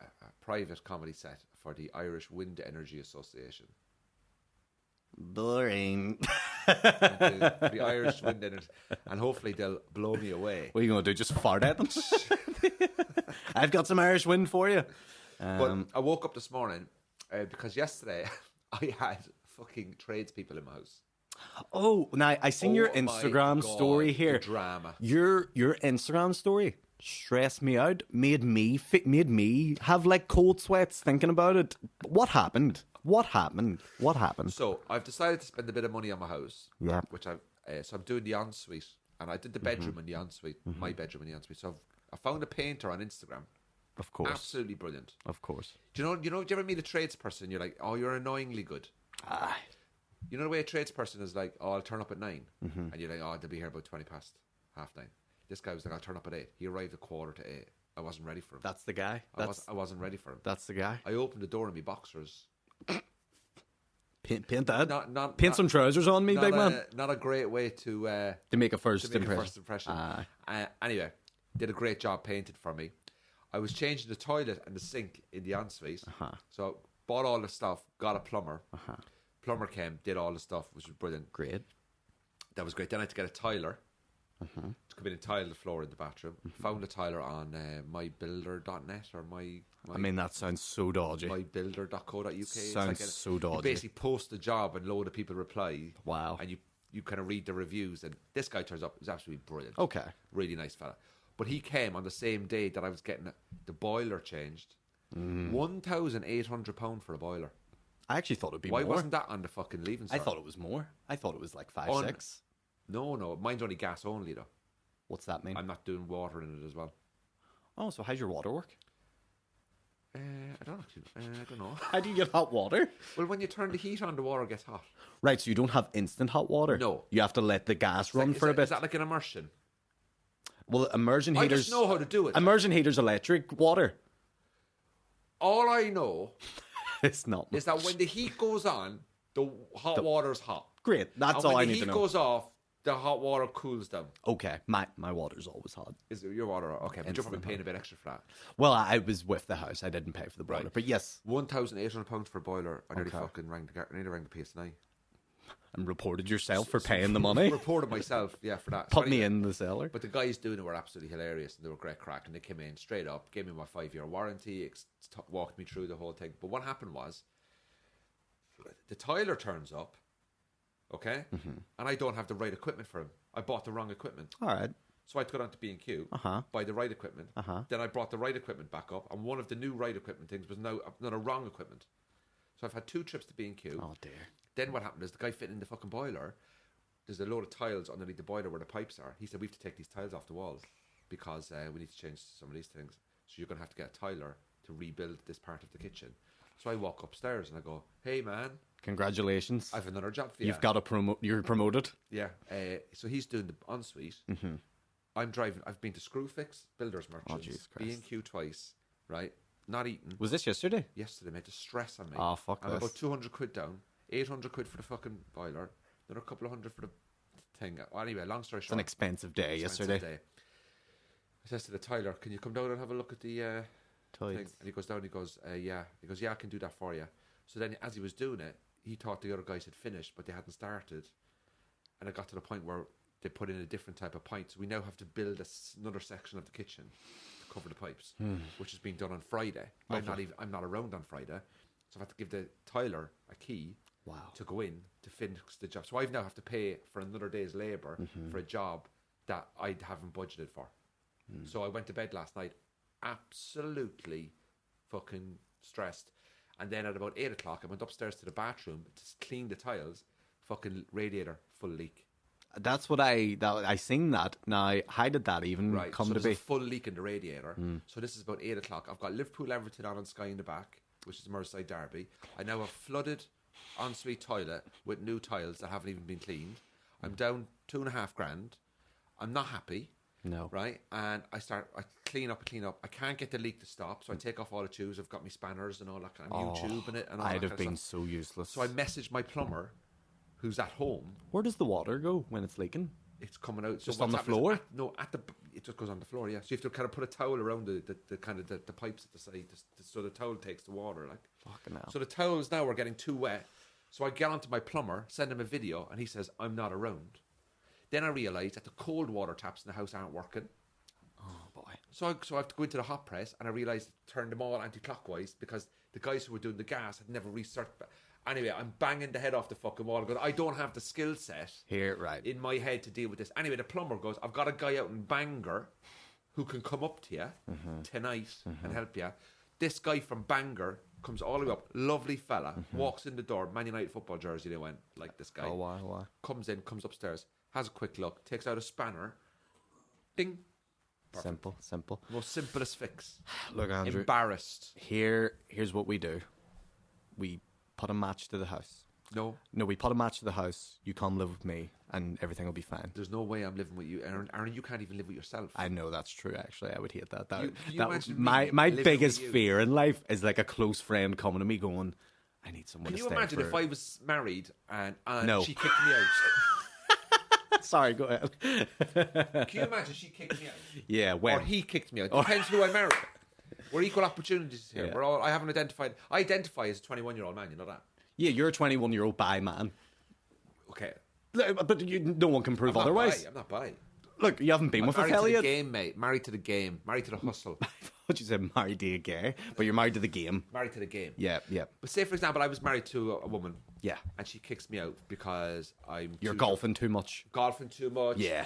private comedy set for the Irish Wind Energy Association. Boring. The Irish Wind Energy, and hopefully they'll blow me away. What are you going to do? Just fart at them? I've got some Irish wind for you. But I woke up this morning because yesterday I had fucking tradespeople in my house. Oh, now I seen your Instagram story here. The drama. Your Instagram story stressed me out. Made me have like cold sweats thinking about it. What happened? So I've decided to spend a bit of money on my house. Yeah. Which so I'm doing the ensuite, and I did the bedroom in the ensuite, my bedroom in the ensuite. So I found a painter on Instagram. Of course. Absolutely brilliant. Of course. Do you ever meet a tradesperson? You're like, oh, you're annoyingly good. You know the way a tradesperson is like, oh, I'll turn up at 9, and you're like, oh, they'll be here about 20 past 9:30. This guy was like, I'll turn up at 8. He arrived at 7:45. I wasn't ready for him. That's the guy. I wasn't ready for him. That's the guy. I opened the door in my boxers. Paint that. Paint some trousers on me, big man. Not a great way to make a first impression. Anyway, did a great job, painted for me. I was changing the toilet and the sink in the ensuite. So bought all the stuff, got a plumber. Plumber came, did all the stuff, which was brilliant. Great. That was great. Then I had to get a tiler to come in and tile the floor in the bathroom. Found a tiler on mybuilder.net or my I mean, that sounds so dodgy. mybuilder.co.uk. Sounds so dodgy. You basically post the job and a load of people reply. Wow. And you kind of read the reviews, and this guy turns up. He's absolutely brilliant. Okay. Really nice fella. But he came on the same day that I was getting the boiler changed. £1,800 for a boiler. I actually thought it'd be Why more. wasn't that on the fucking leaving cert? I thought it was more. I thought it was like 5, 6. No. Mine's only gas only, though. What's that mean? I'm not doing water in it as well. Oh, so how's your water work? I don't know. How do you get hot water? Well, when you turn the heat on, the water gets hot. Right, so you don't have instant hot water? No. You have to let the gas run for a bit. Is that like an immersion? Well, immersion heaters... I just know how to do it. Immersion heaters, electric water. All I know It's not. is that when the heat goes on, the hot water's hot. Great, that's all I need to know. When the heat goes off, the hot water cools down. Okay, my water's always hot. Is it your water? Okay, but you're probably paying a bit extra for that. Well, I was with the house. I didn't pay for the boiler, Right. but yes. £1,800 for a boiler. I nearly fucking rang the PSNI. And reported yourself for paying the money. Reported myself, yeah, for that. Put me in the cellar. But the guys doing it were absolutely hilarious, and they were great crack, and they came in straight up, gave me my 5-year warranty, walked me through the whole thing. But what happened was, the tiler turns up, okay, and I don't have the right equipment for him. I bought the wrong equipment. All right. So I had to go down to B&Q, buy the right equipment. Then I brought the right equipment back up, and one of the new right equipment things was now not a wrong equipment. So I've had 2 trips to B&Q. Oh, dear. Then what happened is the guy fitting in the fucking boiler, there's a load of tiles underneath the boiler where the pipes are. He said, we have to take these tiles off the walls because we need to change some of these things. So you're going to have to get a tiler to rebuild this part of the kitchen. So I walk upstairs and I go, hey, man. Congratulations. I have another job for you. You've got to you're promoted. Yeah. So he's doing the ensuite. I'm driving. I've been to Screwfix, Builders Merchants, B&Q twice, right? Not eating. Was this yesterday? Yesterday, made the stress on me. Oh, fuck I'm this. about 200 quid down. 800 quid for the fucking boiler. Another couple of hundred for the thing. Well, anyway, long story short. It's an expensive day yesterday. I says to the tiler, can you come down and have a look at the thing? And he goes down, he goes, yeah. He goes, yeah, I can do that for you. So then as he was doing it, he thought the other guys had finished, but they hadn't started. And it got to the point where they put in a different type of pipe. So we now have to build another section of the kitchen to cover the pipes, which is being done on Friday. I'm not around on Friday. So I've had to give the tiler a key to go in to finish the job. So I now have to pay for another day's labour for a job that I haven't budgeted for. So I went to bed last night absolutely fucking stressed. And then at about 8 o'clock, I went upstairs to the bathroom to clean the tiles. Fucking radiator full leak. That's what I seen that. Now, how did that even Right, come so to there's be? a full leak in the radiator. So this is about 8 o'clock. I've got Liverpool Everton on Sky in the back, which is the Merseyside derby. I now have flooded ensuite toilet with new tiles that haven't even been cleaned. I'm down $2,500. I'm not happy. No. Right? And I clean up. I can't get the leak to stop, so I take off all the tubes. I've got my spanners and all that kind of YouTube in it. And all I'd that have kind been of stuff. so useless. So I messaged my plumber, who's at home. Where does the water go when it's leaking? It's coming out. Just what's on the happening is floor? it just goes on the floor, yeah. So you have to kind of put a towel around the kind of the pipes at the side so the towel takes the water, like. Fucking hell. So the towels now are getting too wet. So I get onto my plumber, send him a video, and he says, I'm not around. Then I realise that the cold water taps in the house aren't working. Oh, boy. So I have to go into the hot press, and I realised turn them all anti-clockwise because the guys who were doing the gas had never researched. Anyway, I'm banging the head off the fucking wall because I don't have the skill set Here, right. in my head to deal with this. Anyway, the plumber goes, I've got a guy out in Bangor who can come up to you tonight and help you. This guy from Bangor comes all the way up, lovely fella, walks in the door, Man United football jersey, they went, like this guy. Oh, wow. Comes in, comes upstairs, has a quick look, takes out a spanner, ding. Perfect. Simple. Most simplest fix. Look, Andrew. Embarrassed. Here's what we do. We put a match to the house. No, We put a match to the house. You come live with me, and everything will be fine. there's no way I'm living with you. Aaron, you can't even live with yourself. I know that's true. Actually, I would hate that. Can you that imagine me my living biggest with you? fear in life is like a close friend coming to me going, "I need someone Can to you stay imagine for." if I was married and No. she kicked me out? Sorry, go ahead. Can you imagine she kicked me out? Yeah, when? Or he kicked me out. Depends who I marry. We're equal opportunities here. Yeah. I haven't identified. I identify as a 21-year-old man. You know that? Yeah, you're a 21-year-old bi man. Okay. But no one can prove otherwise. I'm not bi. Look, you haven't been with a Married fella to the yet. game, mate. Married to the game. Married to the hustle. I thought you said married to a gay, but you're married to the game. Married to the game. Yeah. But say, for example, I was married to a woman. Yeah. And she kicks me out because You're golfing too much. golfing too much. Yeah.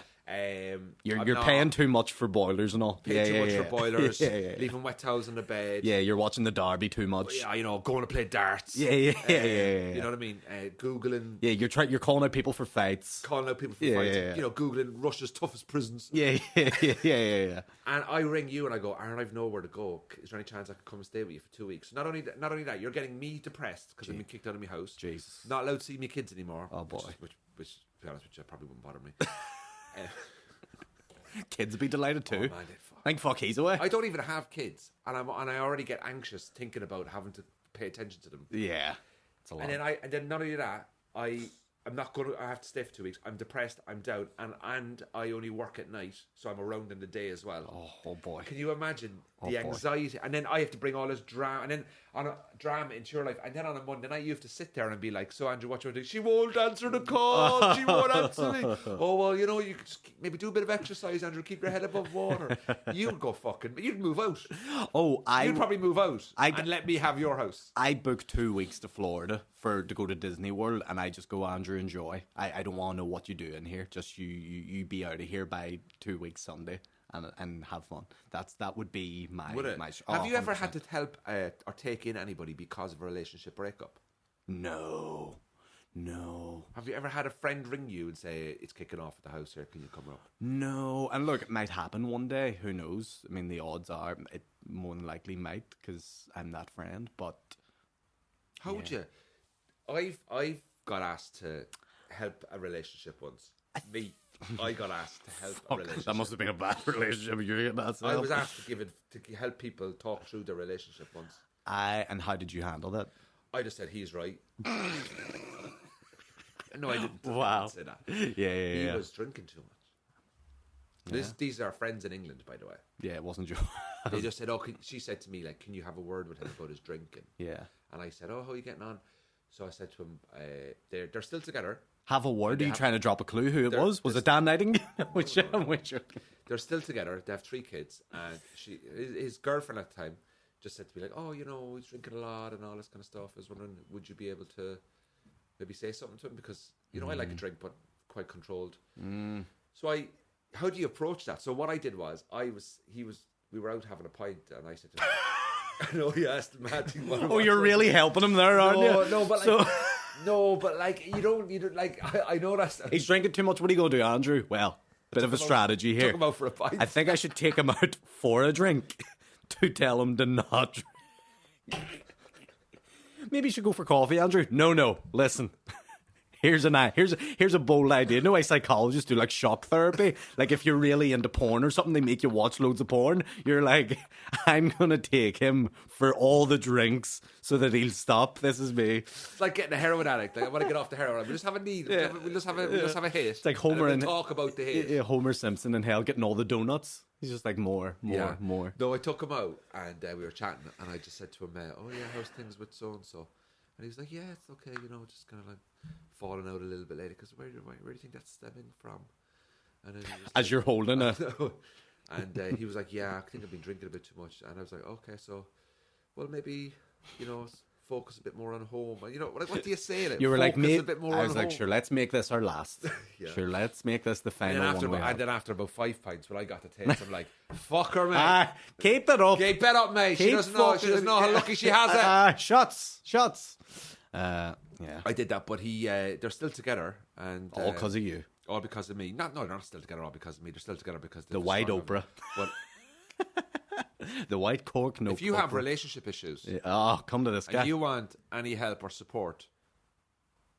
You're I'm paying not too much for boilers and all. paying too much for boilers. yeah. Leaving wet towels in the bed. Yeah, you're watching the derby too much. Yeah, going to play darts. Yeah. You know what I mean? Googling. Yeah, you're calling out people for fights. Calling out people for Yeah, fights. yeah. Googling Russia's toughest prisons. Yeah. And I ring you and I go, Aaron, I've nowhere to go. Is there any chance I could come and stay with you for 2 weeks? Not only that, you're getting me depressed because I've been kicked out of my house. Jesus. Not allowed to see my kids anymore. Oh, boy. Which to be honest with you, probably wouldn't bother me. Kids would be delighted too. Oh, man, they'd fuck. Thank fuck he's away. I don't even have kids, and I already get anxious thinking about having to pay attention to them. Yeah. It's a lot. And then not only that, I'm not going to. I have to stay for 2 weeks. I'm depressed. I'm down, and I only work at night, so I'm around in the day as well. Oh boy. Can you imagine the boy. anxiety? And then I have to bring all this drama, and then on a drama into your life, and then on a Monday night you have to sit there and be like, "So Andrew, what you want to do?" She won't answer the call. She won't answer me. Oh well, you could just maybe do a bit of exercise, Andrew. Keep your head above water. You'd go fucking. You'd move out. You'd probably move out and let me have your house. I booked 2 weeks to Florida to go to Disney World, and I just go, Andrew, enjoy. I don't want to know what you do in here. Just you be out of here by 2 weeks Sunday and have fun. That would be my. Would it? my Have you ever 100%. had to help or take in anybody because of a relationship breakup? No. Have you ever had a friend ring you and say it's kicking off at the house here? Can you come up? No. And look, it might happen one day. Who knows? I mean, the odds are it more than likely might because I'm that friend. But How would you? I've got asked to help a relationship once. I got asked to help a relationship. that must have been a bad relationship. I was asked to help people talk through their relationship once. And how did you handle that? I just said he's right. No, I didn't. Wow. I didn't say that. Yeah. He was drinking too much. These are friends in England, by the way. Yeah, it wasn't you. They just said, she said to me, like, can you have a word with him about his drinking? Yeah. And I said, how are you getting on? So I said to him, they're still together. Have a word. Are you trying to drop a clue who it was? Was it Dan Nightingale? Which They're still together. They have 3 kids. And his girlfriend at the time just said to me, like, he's drinking a lot and all this kind of stuff. I was wondering, would you be able to maybe say something to him? Because, I like a drink, but quite controlled. So how do you approach that? So what I did was, we were out having a pint and I said to him, I know he asked him, you're really helping him there, aren't you? No, but No, but like you don't like. I know that's. He's drinking too much. What are you going to do, Andrew? Well, bit of a strategy here. Took him out for a pint. I think I should take him out for a drink to tell him to not drink. Maybe you should go for coffee, Andrew. No. Listen. Here's a bold idea. You know why psychologists do like shock therapy? Like if you're really into porn or something, they make you watch loads of porn. You're like, I'm gonna take him for all the drinks so that he'll stop. This is me. It's like getting a heroin addict. Like, I want to get off the heroin. We just have a need. We just have a hit. It's like Homer and talk about the hit. Homer Simpson in hell getting all the donuts. He's just like more. No, I took him out and we were chatting, and I just said to him, "Oh yeah, how's things with so and so?" And he was like, "Yeah, it's okay, just kind of like falling out a little bit later." Because where do you think that's stemming from? And then as you're holding it, and he was like, "Yeah, I think I've been drinking a bit too much." And I was like, "Okay, so, well, maybe focus a bit more on home." Like what do you say? You were like, "Me." A bit more I was on like, home. "Sure, let's make this our last. Yeah. Sure, let's make this the final one." And then after about 5 pints, when I got the taste, I'm like, "Fuck her, mate. Keep it up. Keep it up, mate. She doesn't know how lucky she has it." Shots. Yeah. I did that, but they're still together, and All because of you. all because of me. No, they're not still together all because of me. They're still together because The White Oprah. But The White Cork. No. if you have relationship issues, come to this guy. and you want any help or support,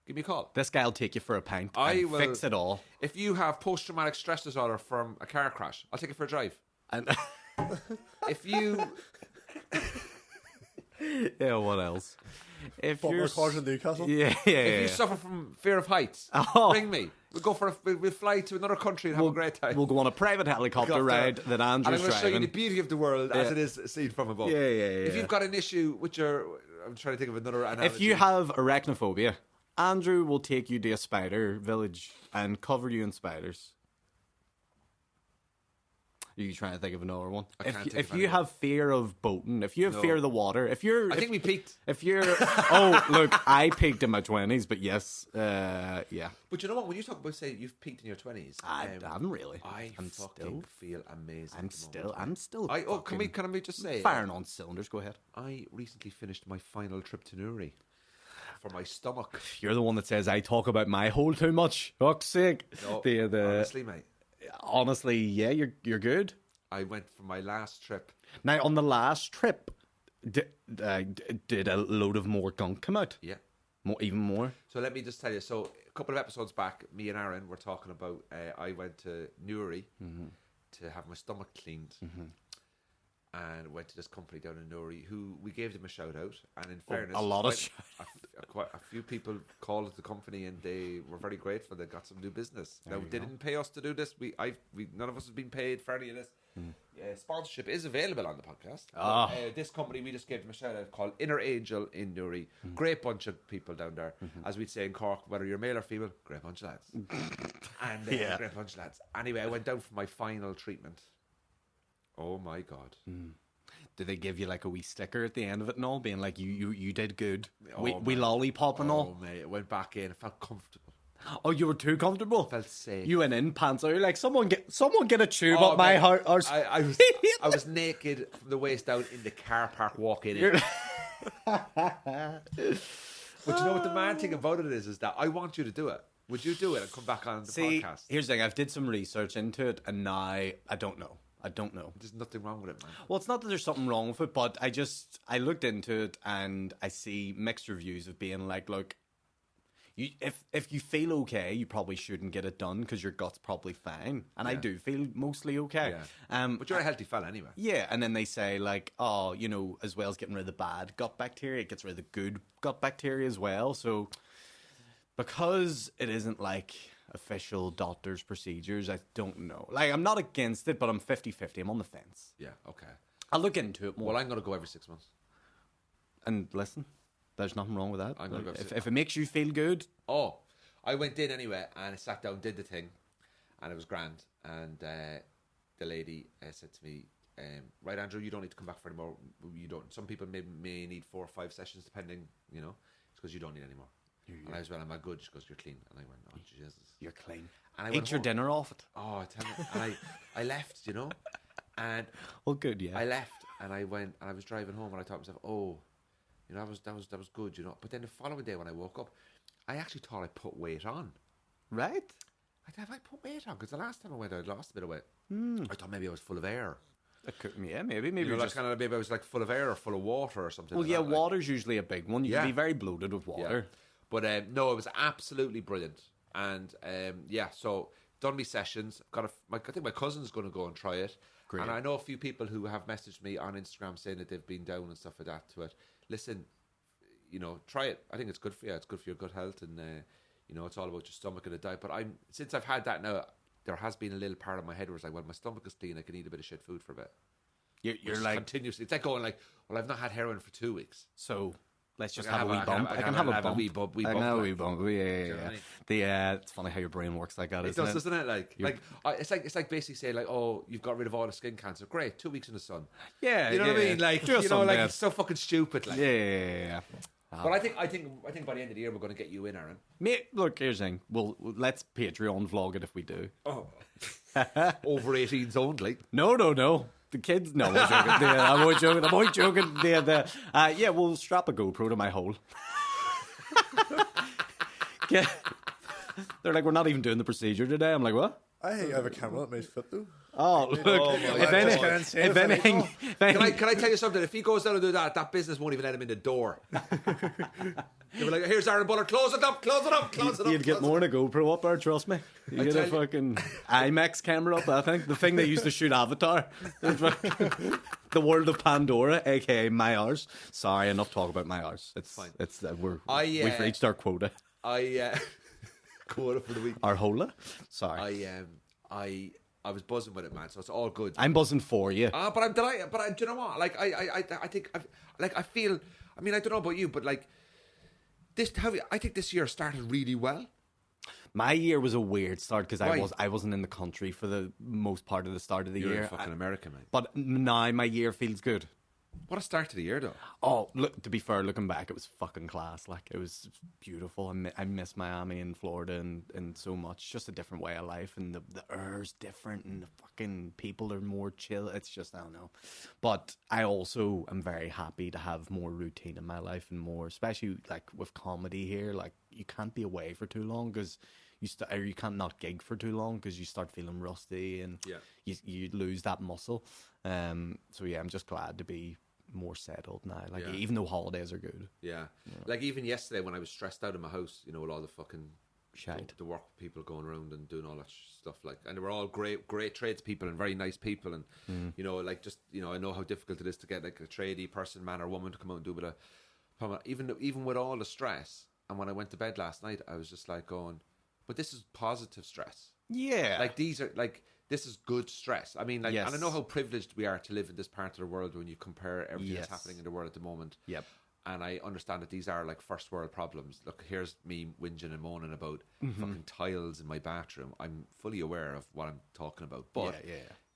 give me a call. This guy'll take you for a pint. I will fix it all. If you have post-traumatic stress disorder from a car crash, I'll take you for a drive. And If you yeah, what else? If Butler cars in Newcastle. if you suffer from fear of heights, ring me. We'll fly to another country and have a great time. We'll go on a private helicopter ride that Andrew's and I'm going to show you the driving. beauty of the world as it is seen from above. Yeah. If you've got an issue with I'm trying to think of another analogy. If you have arachnophobia, Andrew will take you to a spider village and cover you in spiders. Are you trying to think of another one? If you have fear of boating, if you have fear of the water, I think we peaked. If you're, look, I peaked in my 20s, but yes, yeah. But you know what? When you talk about say you've peaked in your 20s, I haven't really. I'm fucking feel amazing. I'm still. Can we just say firing on cylinders? Go ahead. I recently finished my final trip to Newry for my stomach. You're the one that says I talk about my hole too much. Fuck's sake. No, honestly, mate. Honestly, yeah, you're good. I went for my last trip. Now, on the last trip, did a load of more gunk come out? Yeah. Even more? So let me just tell you. So a couple of episodes back, me and Aaron were talking about I went to Newry to have my stomach cleaned. And went to this company down in Newry who we gave them a shout out. And in fairness, quite a few people called the company and they were very grateful. They got some new business. Now they didn't pay us to do this. We none of us have been paid for any of this. Sponsorship is available on the podcast. This company we just gave them a shout out called Inner Angel in Newry. Great bunch of people down there. As we'd say in Cork, whether you're male or female, great bunch of lads. And great bunch of lads. Anyway, I went down for my final treatment. Oh my God. Did they give you like a wee sticker at the end of it and all, being like, you did good? We lollipop and all? Oh, mate. I went back in. I felt comfortable. Oh, you were too comfortable? Felt safe. You went in pants out. You're like, someone get a tube up my heart. I was naked from the waist down in the car park walking in. But you know what the mad thing about it is that I want you to do it. Would you do it and come back on the podcast? Here's the thing. I've did some research into it and now I don't know. There's nothing wrong with it, man. Well, it's not that there's something wrong with it, but I looked into it and I see mixed reviews of being like, look, if you feel okay, you probably shouldn't get it done because your gut's probably fine. And I do feel mostly okay. Yeah. But you're a healthy fella anyway. Yeah, and then they say like, as well as getting rid of the bad gut bacteria, it gets rid of the good gut bacteria as well. So because it isn't like official doctor's procedures, I don't know. Like, I'm not against it, but I'm 50-50. I'm on the fence. Yeah, okay. I'll look into it more. Well, I'm going to go every 6 months. And listen, there's nothing wrong with that. I'm gonna go if it makes you feel good. Oh, I went in anyway, and I sat down, did the thing, and it was grand. And the lady said to me, right, Andrew, you don't need to come back for any more. You don't. Some people may need 4 or 5 sessions, depending, it's because you don't need any more. And I was, well, am I good? She goes, you're clean. And I went, oh, Jesus. You're clean. And I Eat your dinner off it. Oh, tell me. And I left, and well, good, yeah. I left, and I went, and I was driving home, and I thought to myself, oh, that was good, But then the following day when I woke up, I actually thought I put weight on. Right? Have I put weight on? Because the last time I went, I lost a bit of weight. I thought maybe I was full of air. Yeah, maybe. Maybe you're like just... kind of maybe I was like full of air or full of water or something. Well, like yeah, that, like. water's usually a big one. You can be very bloated with water. But no, it was absolutely brilliant. And so done me sessions. I think my cousin's going to go and try it. Great. And I know a few people who have messaged me on Instagram saying that they've been down and stuff like that to it. Listen, try it. I think it's good for you. It's good for your gut health, and it's all about your stomach and the diet. But since I've had that now, there has been a little part of my head where it's like, well, my stomach is clean. I can eat a bit of shit food for a bit. You're like continuously. It's like going like, well, I've not had heroin for 2 weeks, so. Let's just I have a wee bump. I can have a bump. I can have a wee bump. Yeah. It's funny how your brain works like that, isn't it? Doesn't it? It's like basically saying like, oh, you've got rid of all the skin cancer. Great, 2 weeks in the sun. Yeah, you know what I mean? Like, it's so fucking stupid. Like, yeah. But I think by the end of the year we're going to get you in, Aaron. Mate, look, here's the thing. Well, let's Patreon vlog it if we do. Oh, over 18s only. No. The kids, no, I'm only joking. Yeah, we'll strap a GoPro to my hole. Yeah. They're like, we're not even doing the procedure today. I'm like, what? I think I have a camera that might fit though. Oh, look. If anything, can I tell you something? If he goes down and do that business won't even let him in the door. They'll be like, here's Aaron Butler, close it up. You'd get more than a GoPro up there, trust me. You get a fucking IMAX camera up, I think. The thing they used to shoot Avatar. The world of Pandora, aka my hours. Sorry, enough talk about my hours. It's fine. We've reached our quota. Quota for the week. Our hola? Sorry. I was buzzing with it, man. So it's all good. I'm buzzing for you. But I'm delighted. But do you know what? Like I think I feel. I mean, I don't know about you, but like this. I think this year started really well. My year was a weird start because I wasn't in the country for the most part of the start of the year. You're fucking American, man. But now my year feels good. What a start to the year, though. Oh, look, to be fair, looking back, it was fucking class. Like, it was beautiful. I miss Miami and Florida and so much. Just a different way of life, and the air's different, and the fucking people are more chill. It's just, I don't know. But I also am very happy to have more routine in my life and more, especially like with comedy here. Like, you can't be away for too long because you can't not gig for too long because you start feeling rusty and you lose that muscle. So yeah, I'm just glad to be more settled now. Like, even though holidays are good. Yeah. Like, even yesterday when I was stressed out in my house, with all the fucking shite, the work people going around and doing all that stuff, like, and they were all great tradespeople and very nice people, and I know how difficult it is to get like a tradie person, man or woman, to come out and do a bit of even with all the stress. And when I went to bed last night, I was just like going, but this is positive stress. Yeah. Like, these are like, this is good stress. I mean, like, and I know how privileged we are to live in this part of the world when you compare everything that's happening in the world at the moment. Yep. And I understand that these are like first world problems. Look, here's me whinging and moaning about fucking tiles in my bathroom. I'm fully aware of what I'm talking about. But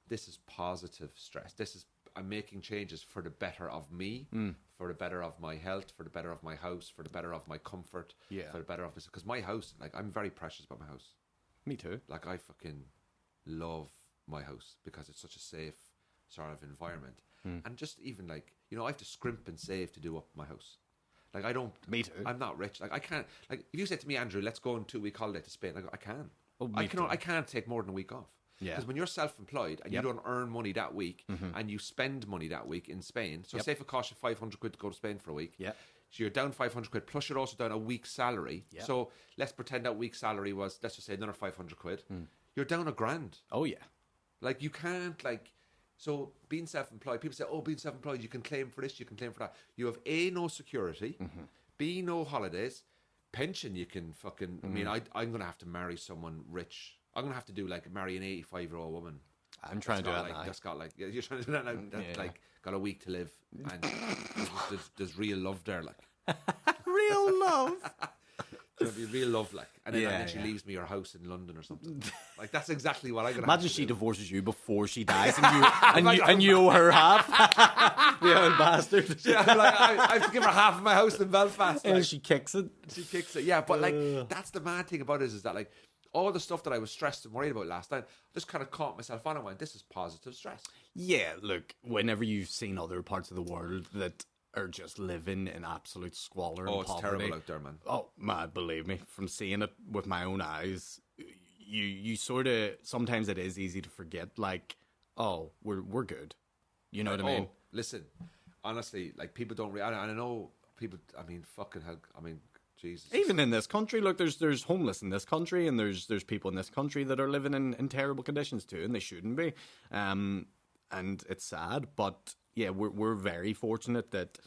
this is positive stress. I'm making changes for the better of me, for the better of my health, for the better of my house, for the better of my comfort, for the better of this. Because my house, like, I'm very precious about my house. Me too. Like, I fucking love my house because it's such a safe sort of environment. And just even like, I have to scrimp and save to do up my house. Like, I don't. Me too. I'm not rich. Like, I can't. Like, if you said to me, Andrew, let's go on 2-week holiday to Spain, I go, I can. Oh, I can't take more than a week off. Yeah. Because when you're self-employed and you don't earn money that week and you spend money that week in Spain, so say if it costs you 500 quid to go to Spain for a week, so you're down 500 quid, plus you're also down a week's salary. So let's pretend that week's salary was, let's just say, another 500 quid. You're down $1,000. Oh, yeah. Like, you can't, like, so being self-employed, people say, oh, being self-employed, you can claim for this, you can claim for that. You have A, no security, B, no holidays, pension you can fucking, I mean, I'm going to have to marry someone rich. I'm going to have to do, like, marry an 85-year-old woman. I'm trying to do that now. That's got, like, you're trying to do that now. That's, like, got a week to live. And there's real love there, like. Real love? There'll be real love, like. And then she leaves me her house in London or something. Like, that's exactly what I'm going to imagine she divorces you before she dies and you owe her half. The old bastard. Yeah, like, I have to give her half of my house in Belfast. And like. she kicks it. Yeah, but, like, that's the mad thing about it is that, like, all the stuff that I was stressed and worried about last night, I just kind of caught myself on and went, this is positive stress. Yeah, look, whenever you've seen other parts of the world that are just living in absolute squalor Oh, and it's poverty. terrible out there, man. Oh, man, believe me, from seeing it with my own eyes, you sort of, sometimes it is easy to forget, like, oh, we're good. You know what I mean? Oh, listen, honestly, like, people don't. And I know people. I mean, fucking hell. I mean, Jesus. Even in this country, look, there's homeless in this country, and there's people in this country that are living in terrible conditions too, and they shouldn't be. And it's sad, but yeah, we're very fortunate that,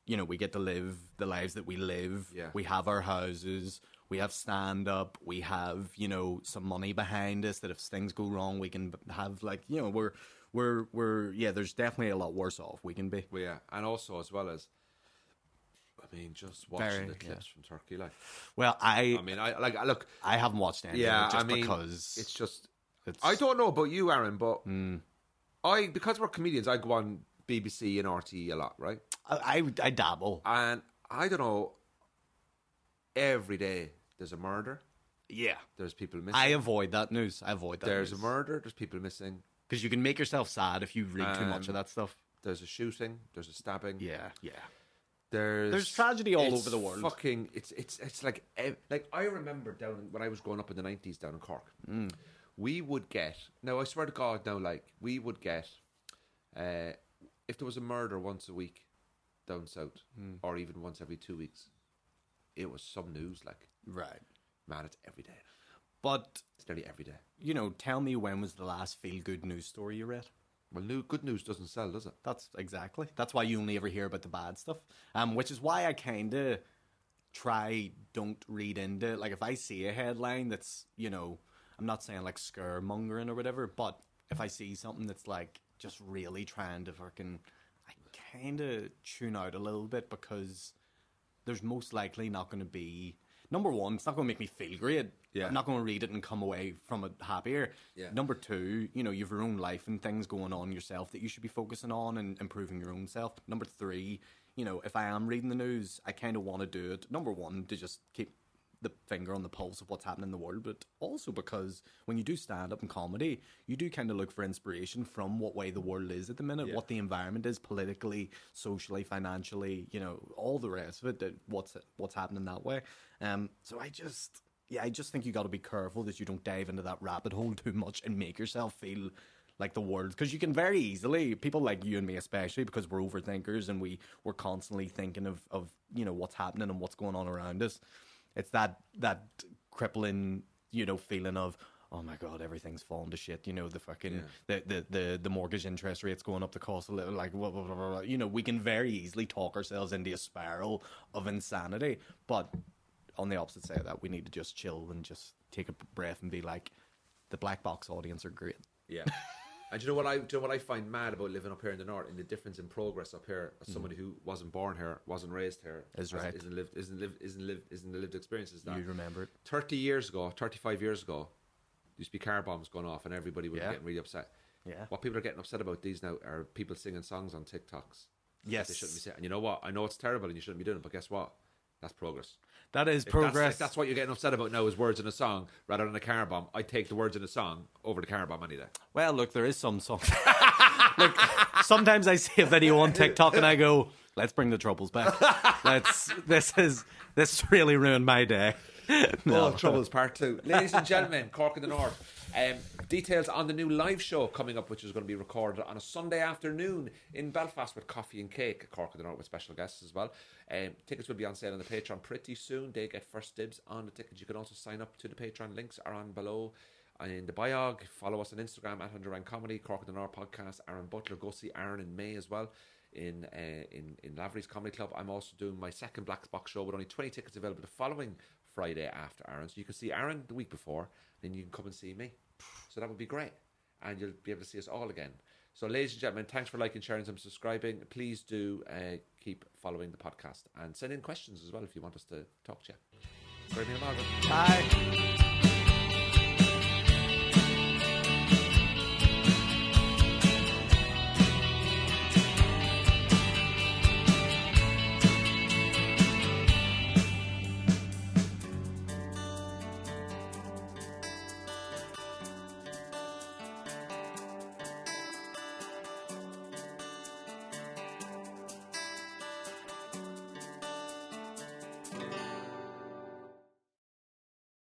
you know, we get to live the lives that we live. Yeah. We have our houses, we have stand up, we have, you know, some money behind us that if things go wrong, we can have, like, you know, we're yeah, there's definitely a lot worse off we can be. Well, yeah, and also as well as, I mean, just watching the clips from Turkey, like. Well, I mean, look. I haven't watched any Yeah, of it just I mean, because it's just. it's, I don't know about you, Aaron, but because we're comedians, I go on BBC and RTE a lot, right? I dabble. And I don't know. Every day there's a murder. Yeah. There's people missing. I avoid that news. There's a murder. There's people missing. Because you can make yourself sad if you read too much of that stuff. There's a shooting. There's a stabbing. Yeah, yeah. There's tragedy all over the world. Fucking, it's like I remember down when I was growing up in the 90s down in Cork. We would get, now I swear to God, now, like, we would get, if there was a murder once a week down south, or even once every 2 weeks, it was some news, like. Right. Man, it's every day. But It's nearly every day. you know, tell me, when was the last feel-good news story you read? Well, good news doesn't sell, does it? That's why you only ever hear about the bad stuff. Which is why I kind of don't read into, like, if I see a headline that's, you know, I'm not saying like scaremongering or whatever, but if I see something that's like just really trying to fucking, I kind of tune out a little bit, because there's most likely not going to be, number one, it's not going to make me feel great. Yeah. I'm not going to read it and come away from it happier. Yeah. Number two, you know, you've your own life and things going on yourself that you should be focusing on and improving your own self. Number three, you know, if I am reading the news, I kind of want to do it, number one, to just keep the finger on the pulse of what's happening in the world, but also because when you do stand up and comedy, you do kind of look for inspiration from what way the world is at the minute, what the environment is politically, socially, financially, you know, all the rest of it, that what's happening that way. So I just think you got to be careful that you don't dive into that rabbit hole too much and make yourself feel like the world, because you can very easily, people like you and me especially, because we're overthinkers and we're constantly thinking of you know, what's happening and what's going on around us. It's that crippling, you know, feeling of, oh my God, everything's falling to shit. You know, the fucking the mortgage interest rates going up, the cost of living, like, blah, blah, blah, blah. You know, we can very easily talk ourselves into a spiral of insanity. But on the opposite side of that, we need to just chill and just take a breath and be like, the black box audience are great. Yeah. And do you know what I find mad about living up here in the north, in the difference in progress up here, as somebody who wasn't born here, wasn't raised here, isn't the lived experiences that You remember it. 30 years ago, 35 years ago, used to be car bombs going off and everybody was getting really upset. Yeah. What people are getting upset about these now are people singing songs on TikToks. Yes. They shouldn't be saying. And you know what? I know it's terrible and you shouldn't be doing it, but guess what? That's progress. That is If progress. that's what you're getting upset about now, is words in a song rather than a car bomb. I take the words in a song over the car bomb any day. Well, look, there is some songs. Look, sometimes I see a video on TikTok and I go, let's bring the troubles back. This really ruined my day. No. Troubles Part 2. Ladies and gentlemen, Cork in the North. Details on the new live show coming up, which is going to be recorded on a Sunday afternoon in Belfast with coffee and cake. Cork in the North with special guests as well. Tickets will be on sale on the Patreon pretty soon. They get first dibs on the tickets. You can also sign up to the Patreon. Links are on below. In the biog, follow us on Instagram at Underground Comedy, Cork in the North podcast. Aaron Butler, go see Aaron in May as well in Lavery's Comedy Club. I'm also doing my second Black Box show with only 20 tickets available the following Friday after Aaron. So you can see Aaron the week before, then you can come and see me. So that would be great. And you'll be able to see us all again. So ladies and gentlemen, thanks for liking, sharing, and subscribing. Please do keep following the podcast and send in questions as well if you want us to talk to you. Bye.